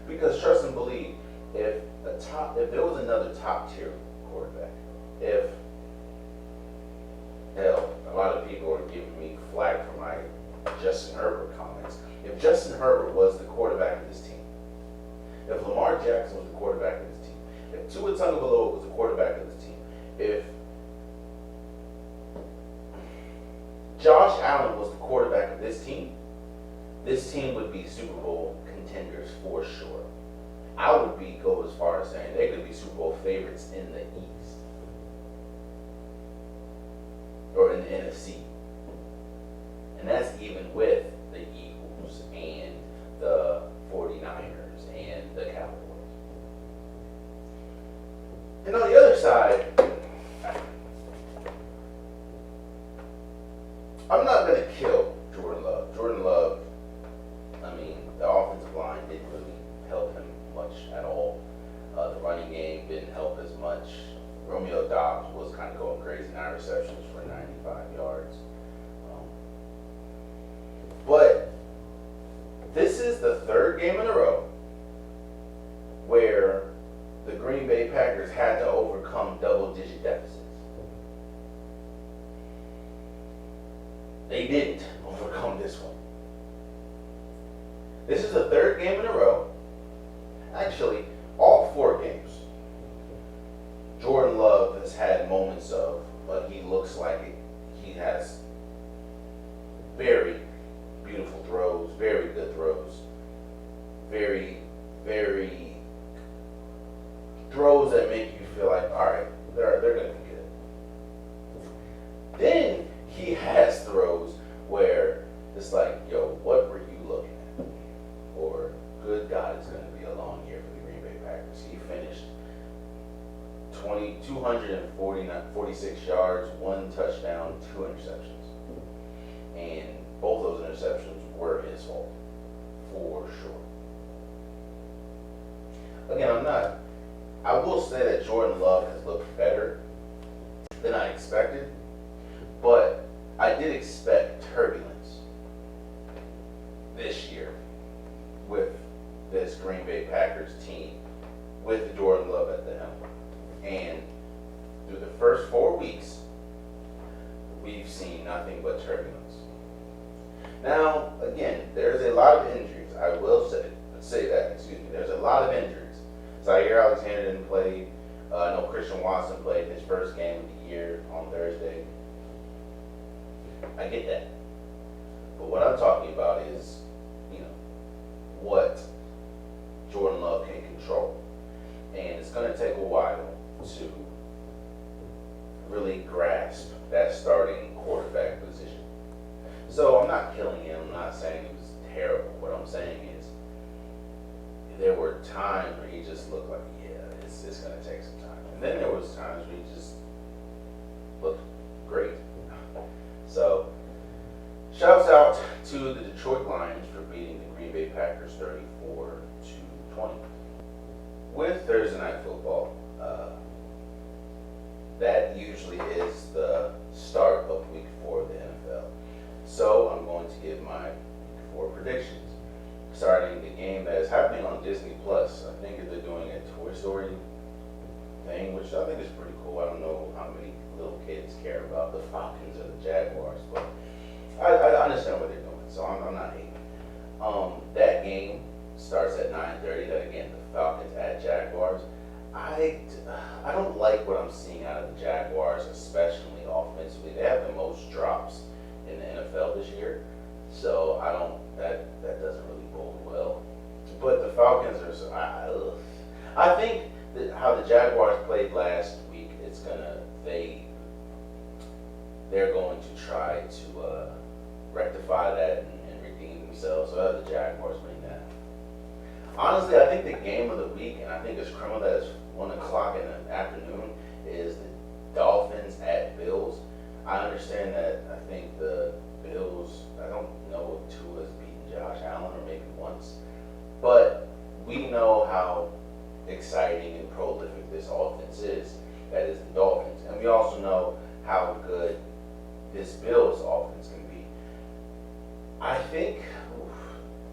Because trust and believe, if there was another top tier quarterback, a lot of people are giving me flack for my Justin Herbert comments. If Justin Herbert was the quarterback of this team, if Lamar Jackson was the quarterback of this team, if Tua Tagovailoa was the quarterback of this team, if Josh Allen was the quarterback of this team would be Super Bowl contenders for sure. I would go as far as saying they could be Super Bowl favorites in the East or in the NFC. And that's even with the Eagles and the 49ers and the Cowboys. And on the other side, I'm not going to kill Jordan Love. Jordan Love, I mean, the offensive line didn't really help him much at all. The running game didn't help as much. Romeo Dobbs was kind of going crazy, 9 receptions for 95 yards. But this is the third game in a row where the Green Bay Packers had to overcome double-digit deficits. They didn't overcome this one. This is the third game in a row. Actually, all 4 games, Jordan Love has had moments of, but he looks like he has very beautiful throws, very good throws, very, very throws that make you feel like, all right, they're going to be good. Then he has throws where it's like, yo, what were you looking at? Or, good God, it's going to be a long year for the Green Bay Packers. He finished 246 yards, 1 touchdown, 2 interceptions. And both those interceptions were his fault, for sure. Again, I will say that Jordan Love has looked better than I expected, but I did expect turbulence this year with this Green Bay Packers team with Jordan Love at the helm. And through the first 4 weeks, we've seen nothing but turbulence. Now, again, there's a lot of injuries. I will say that, there's a lot of injuries. Zaire Alexander didn't play. No, Christian Watson played his first game of the year on Thursday. I get that. But what I'm talking about is, what Jordan Love can control. And it's going to take a while to really grasp that starting quarterback position. So I'm not killing him. I'm not saying he was terrible. What I'm saying is there were times where he just looked like, it's going to take some time. And then there was times where he just looked great. So shouts out to the Detroit Lions for beating the Green Bay Packers 34-20. With Thursday Night Football, that usually is the start of Week 4 of the NFL. So I'm going to give my Week 4 predictions, starting the game that is happening on Disney Plus. I think they're doing it story thing, which I think is pretty cool. I don't know how many little kids care about the Falcons or the Jaguars, but I understand what they're doing, so I'm not hating. That game starts at 9:30. That again, the Falcons at Jaguars. I don't like what I'm seeing out of the Jaguars, especially offensively. They have the most drops in the NFL this year, so I don't. That doesn't really bode well. But the Falcons are. I think that how the Jaguars played last week, they're going to try to rectify that and redeem themselves. So I have the Jaguars winning that. Honestly, I think the game of the week, and I think it's criminal that it's 1 o'clock in the afternoon, is the Dolphins at Bills. I understand that. I think the Bills. I don't know if Tua's beaten Josh Allen or maybe once, but we know how exciting and prolific this offense is. That is the Dolphins, and we also know how good this Bills offense can be. I think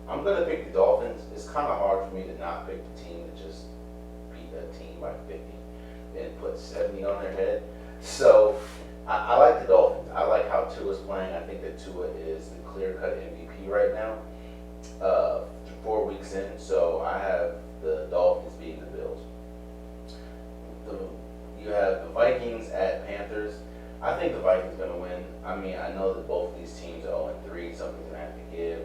I'm gonna pick the Dolphins. It's kind of hard for me to not pick the team that just beat a team by 50 and put 70 on their head. So I like the Dolphins. I like how Tua's playing. I think that Tua is the clear-cut MVP right now. 4 weeks in, so I have the Dolphins beating the Bills. You have the Vikings at Panthers. I think the Vikings are going to win. I mean, I know that both of these teams are 0-3. Something's going to have to give.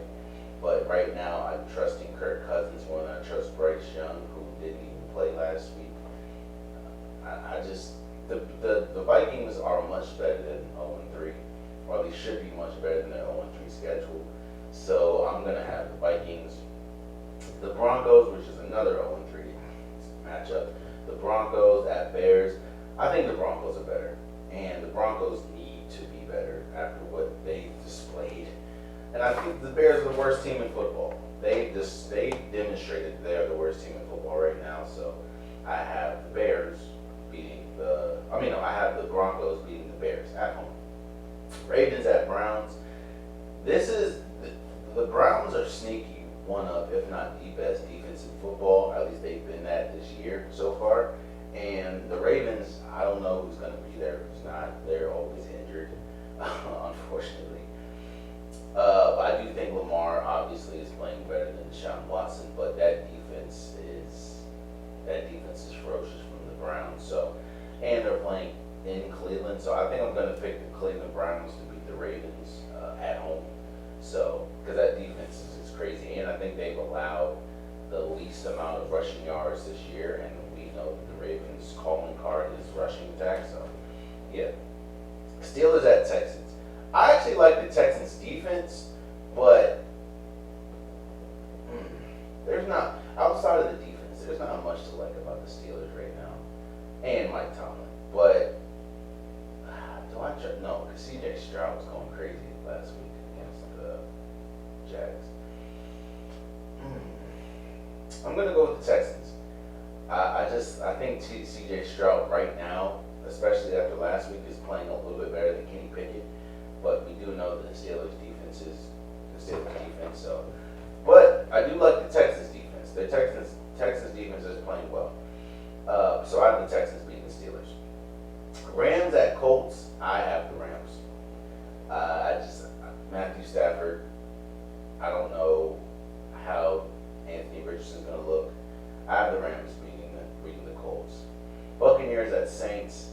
But right now, I'm trusting Kirk Cousins more than I trust Bryce Young, who didn't even play last week. The Vikings are much better than 0-3, or they should be much better than their 0-3 schedule. So I'm going to have the Vikings. The Broncos, which is another 0-3 matchup. The Broncos at Bears. I think the Broncos are better. And the Broncos need to be better after what they displayed. And I think the Bears are the worst team in football. They demonstrated they are the worst team in football right now. So I have the Bears I have the Broncos beating the Bears at home. Ravens at Browns. The Browns are sneaky one of, if not the best defense in football. At least they've been that this year so far. And the Ravens, I don't know who's going to be there, who's not. They're always injured, unfortunately. I do think Lamar obviously is playing better than Deshaun Watson, but that defense is ferocious from the Browns. So, and they're playing in Cleveland, so I think I'm going to pick the Cleveland Browns to beat the Ravens at home. So, because that defense is crazy, and I think they've allowed the least amount of rushing yards this year, and we know that the Ravens' calling card is rushing attack. So, yeah. Steelers at Texans. I actually like the Texans' defense, but there's not, outside of the defense, there's not much to like about the Steelers right now, and Mike Tomlin. But no, because C.J. Stroud was going crazy last week against the Jags. I'm gonna go with the Texans. I think C.J. Stroud right now, especially after last week, is playing a little bit better than Kenny Pickett. But we do know that the Steelers defense is the Steelers defense. So, but I do like the Texans defense. The Texans defense is playing well. So I have the Texans beating the Steelers. Rams at Colts. I have the Rams. Matthew Stafford. I don't know how Anthony Richardson's going to look. I have the Rams beating the Colts. Buccaneers at Saints.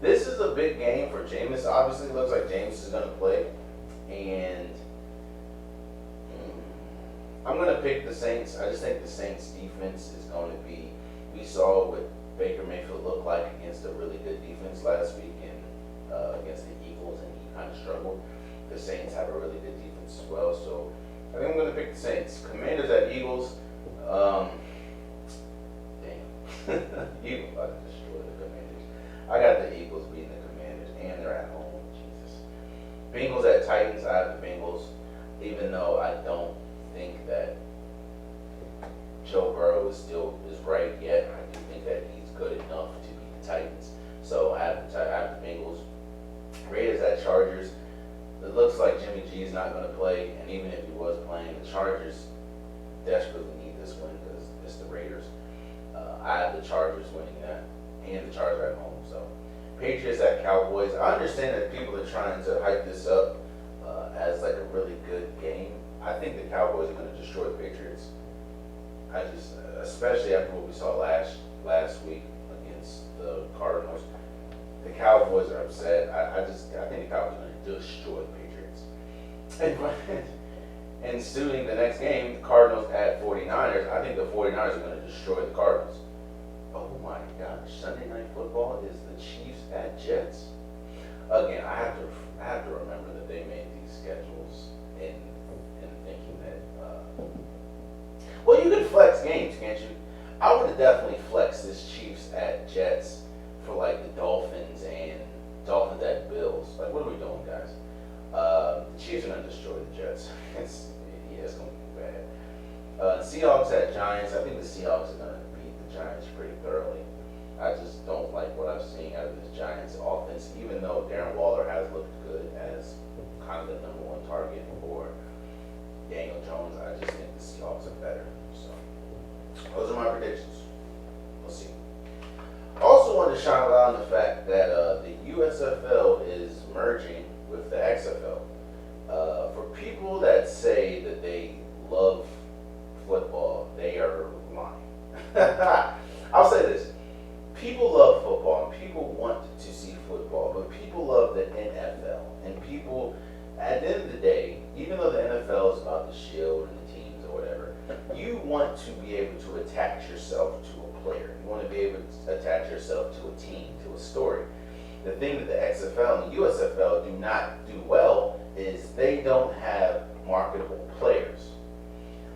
This is a big game for Jameis. Obviously, it looks like Jameis is going to play. And I'm going to pick the Saints. I just think the Saints defense is going to be, we saw what Baker Mayfield looked like against a really good defense last week and against the Eagles, and he kind of struggled. The Saints have a really good defense as well. So I think I'm going to pick the Saints. Commanders at Eagles. Eagles about to destroy the Commanders. I got the Eagles beating the Commanders, and they're at home. Jesus. Bengals at Titans. I have the Bengals, even though I don't think that Joe Burrow is right yet. I do think that he's good enough to beat the Titans. So I have the Bengals. Raiders at Chargers. It looks like Jimmy G is not going to play, and even if he was playing, the Chargers desperately need this win because it's the Raiders. I have the Chargers winning that, and the Chargers are at home. So Patriots at Cowboys. I understand that people are trying to hype this up as like a really good game. I think the Cowboys are going to destroy the Patriots. I just, especially after what we saw last week against the Cardinals, the Cowboys are upset. I think the Cowboys are going to destroy the Patriots. And suiting the next game, the Cardinals at 49ers, I think the 49ers are going to destroy the Cardinals. Oh my gosh, Sunday Night Football is the Chiefs at Jets. Again, I have to remember that they made these schedules in thinking that. Well, you can flex games, can't you? I would have definitely flexed this Chiefs at Jets for like the Dolphins at Bills. Like, what are we doing, guys? The Chiefs are going to destroy the Jets. It's going to be bad. Seahawks at Giants. I think the Seahawks are going to beat the Giants pretty thoroughly. I just don't like what I'm seeing out of this Giants offense, even though Darren Waller has looked good as kind of the number one target for Daniel Jones. I just think the Seahawks are better. So those are my predictions. We'll see. Also wanted to shine a light on the fact that the USFL is merging with the XFL. For people that say that they love football, they are lying. I'll say this. People love football and people want to see football, but people love the NFL. And people, at the end of the day, even though the NFL is about the shield and the teams or whatever, you want to be able to attach yourself to a player. You want to be able to attach yourself to a team, to a story. The thing that the XFL and the USFL do not do well is they don't have marketable players.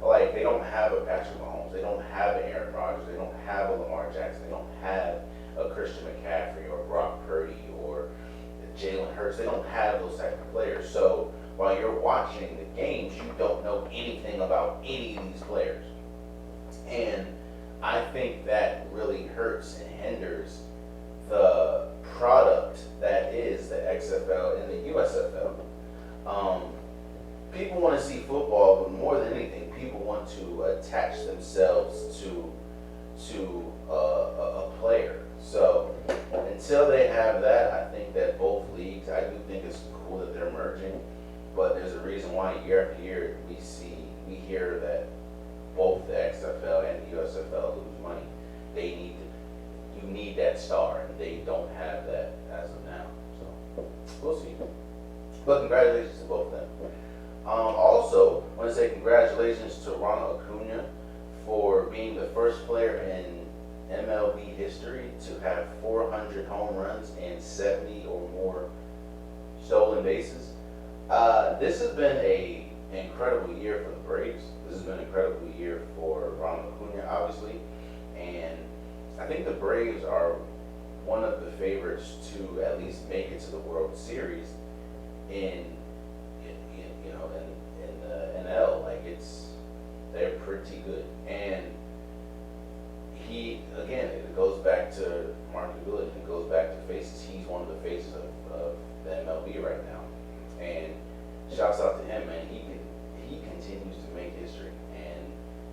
Like, they don't have a Patrick Mahomes, they don't have an Aaron Rodgers, they don't have a Lamar Jackson, they don't have a Christian McCaffrey or Brock Purdy or Jalen Hurts. They don't have those type of players. So while you're watching the games, you don't know anything about any of these players. And I think that really hurts and hinders the product that is the XFL and the USFL. People want to see football, but more than anything, people want to attach themselves to a player. So until they have that, I think that both leagues, I do think it's cool that they're merging, but there's a reason why year after year we hear that both the XFL and the USFL lose money. You need that star, and they don't have that as of now. So we'll see. But congratulations to both of them. Also, I want to say congratulations to Ronald Acuna for being the first player in MLB history to have 400 home runs and 70 or more stolen bases. This has been an incredible year for the Braves. This has been an incredible year for Ronald Acuna, obviously. And I think the Braves are one of the favorites to at least make it to the World Series in the NL. Like, they're pretty good. And it goes back to Mark Goulet, it goes back to faces. He's one of the faces of the MLB right now. And shouts out to him, man. He continues to make history. And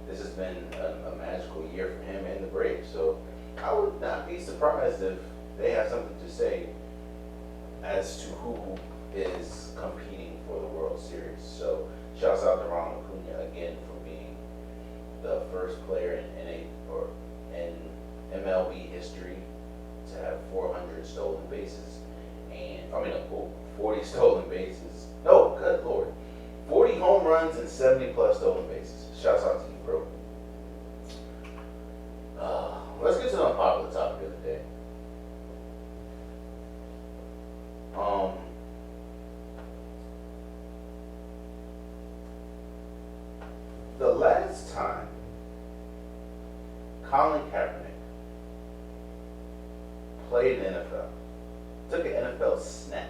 this has been a magical year for him and the Braves. So I would not be surprised if they have something to say as to who is competing for the World Series. So shouts out to Ronald Acuna again for being the first player in MLB history to have 400 stolen bases, 40 stolen bases. No, good Lord, 40 home runs and 70 plus stolen bases. Shouts out to you, bro. Let's get to the unpopular topic of the day. The last time Colin Kaepernick played in the NFL, took an NFL snap,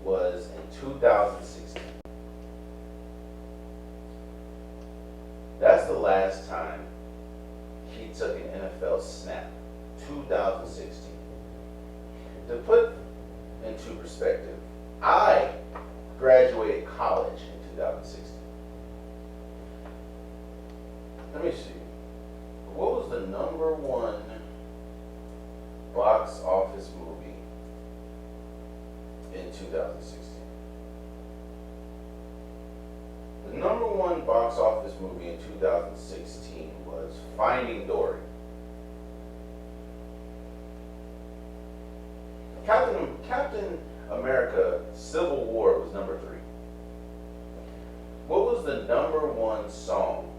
was in 2016. That's the last time he took an NFL snap, 2016. To put into perspective, I graduated college in 2016. Let me see. What was the number one box office movie in 2016? The number one box office movie in 2016 was Finding Dory. Captain America Civil War was number 3. What was the number one song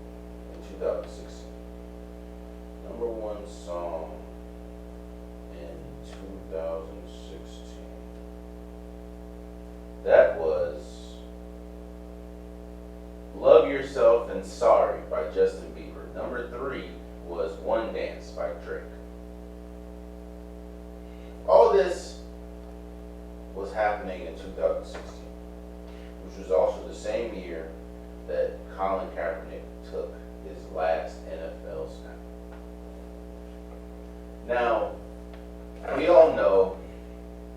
in 2016? Number one song in 2016. That was Love Yourself and Sorry by Justin Bieber. Number 3 was One Dance by Drake. All this was happening in 2016, which was also the same year that Colin Kaepernick took his last NFL snap. Now, we all know,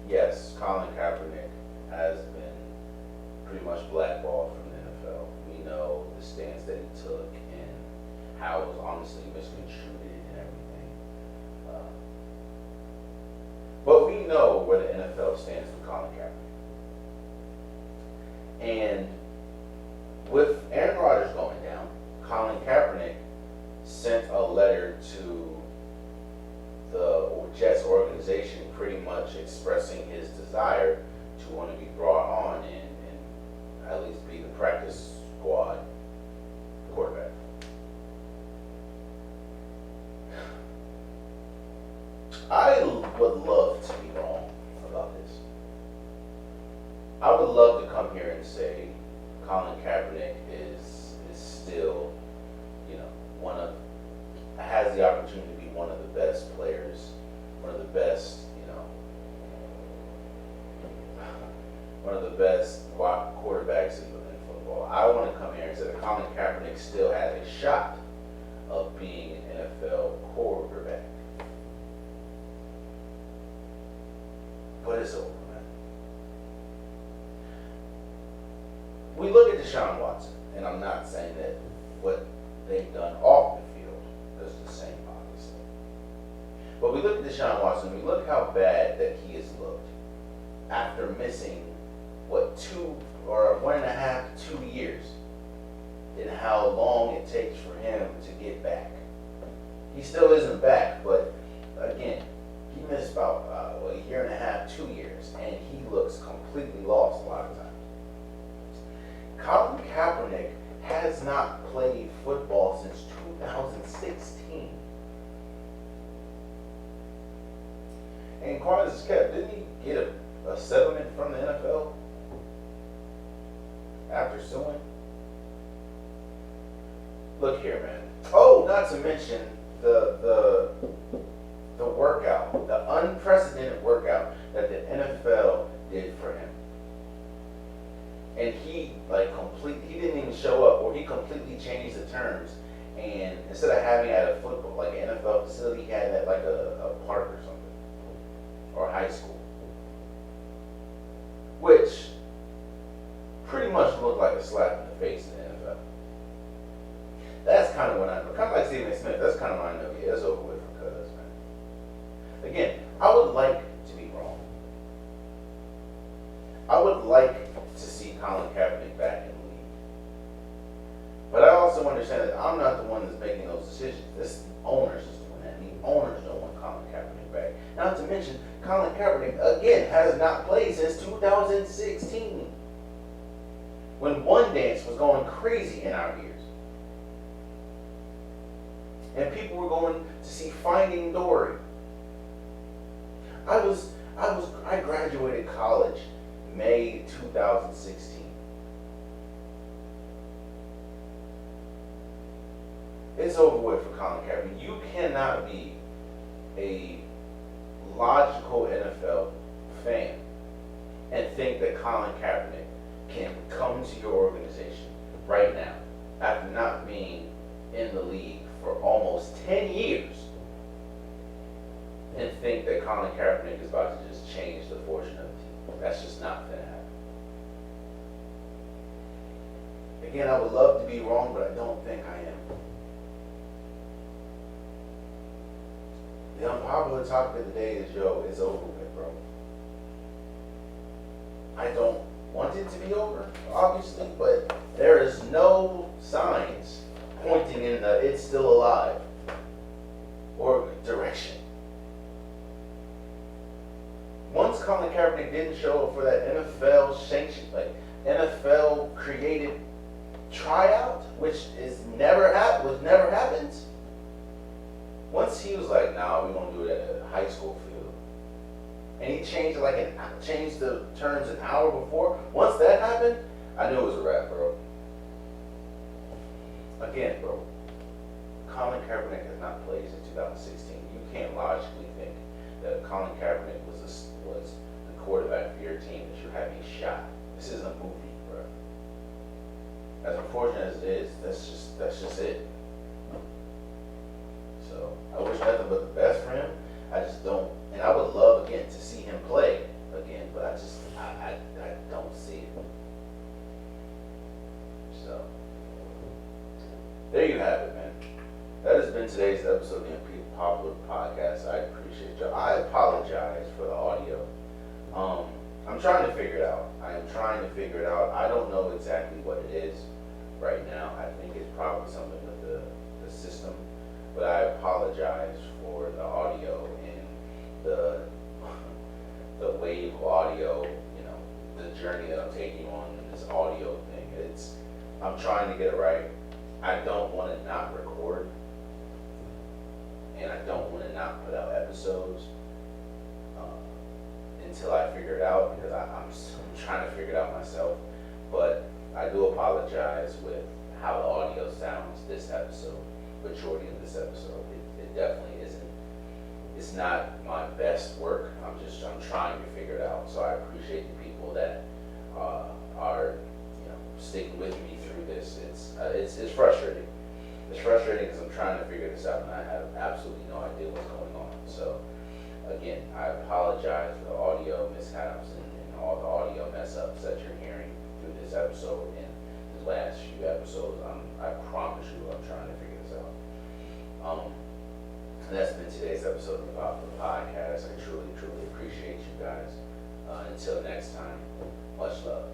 yes, Colin Kaepernick has been pretty much blackballed from the NFL. We know the stance that he took and how it was honestly misconstrued and everything. But we know where the NFL stands with Colin Kaepernick. And with Aaron Rodgers going down, Colin Kaepernick sent a letter to the Jets organization pretty much expressing his desire to want to be brought on and at least be the practice squad quarterback. I would love to be wrong about this. I would love to come here and say Colin Kaepernick is still, has the opportunity to be one of the best players, one of the best, one of the best quarterbacks in football. I want to come here and say that Colin Kaepernick still has a shot of being an NFL quarterback. But it's over, man. We look at Deshaun Watson, and I'm not saying that what they've done off the field is the same, obviously. But we look at Deshaun Watson, we look how bad that he has looked after missing, 2 or 1.5, 2 years, and how long it takes for him to get back. He still isn't back, but again, he missed about a 1.5, 2 years, and he looks completely lost a lot of times. Colin Kaepernick has not played football since 2016. And quiet as kept, didn't he get a settlement from the NFL after suing? Look here, man. Oh, not to mention the workout, the unprecedented workout that the NFL did for him. And he he didn't even show up, or he completely changed the terms. And instead of having it at a football, like an NFL facility, he had it at like a park or something, or high school, which pretty much looked like a slap in the face in the NFL. That's kind of when kind of like Stephen A. Smith, that's kind of when I know, yeah, it's over with for Cuz, man. Again, I would like to be wrong. I would like to see Colin Kaepernick back in the league. But I also understand that I'm not the one that's making those decisions. This owners is doing that. The owners don't want Colin Kaepernick back. Not to mention, Colin Kaepernick, again, has not played since 2016. When One Dance was going crazy in our ears. And people were going to see Finding Dory. I graduated college May 2016. It's over with for Colin Kaepernick. You cannot be a logical NFL fan and think that Colin Kaepernick can come to your organization right now after not being in the league for almost 10 years and think that Colin Kaepernick is about to just change the fortune of the team. That's just not going to happen. Again, I would love to be wrong, but I don't think I am. The unpopular topic of the day is, it's over with, bro. I don't want it to be over, obviously, but there is no signs pointing in the it's still alive or direction. Once Colin Kaepernick didn't show up for that NFL sanction, NFL created tryout, which never happens. Once he was like, "Nah, we're gonna do it at a high school field," and he changed changed the terms an hour before. Once that happened, I knew it was a wrap, bro. Again, bro, Colin Kaepernick has not played since 2016. You can't logically think that Colin Kaepernick was the quarterback for your team that you're having shot. This isn't a movie, bro. As unfortunate as it is, that's just it. So I wish nothing but the best for him. I just don't, and I would love again to see him play again, but I don't see it. So there you have it, man. That has been today's episode of the Unpopular Podcast. I appreciate y'all. I apologize for the audio. I'm trying to figure it out. I don't know exactly what it is right now. I think it's probably something with the system. But I apologize for the audio and the wave of audio, the journey that I'm taking on in this audio thing. I'm trying to get it right. I don't want to not record, and I don't want to not put out episodes until I figure it out, because I'm trying to figure it out myself. But I do apologize with how the audio sounds this episode, majority of this episode. It definitely isn't. It's not my best work. I'm trying to figure it out. So I appreciate the people that are sticking with me through this. It's frustrating. It's frustrating because I'm trying to figure this out and I have absolutely no idea what's going on. So again, I apologize for the audio mishaps and all the audio mess ups that you're hearing through this episode and the last few episodes. I promise you I'm trying to figure this out. And that's been today's episode of the Podcast. I truly, truly appreciate you guys. Until next time, much love.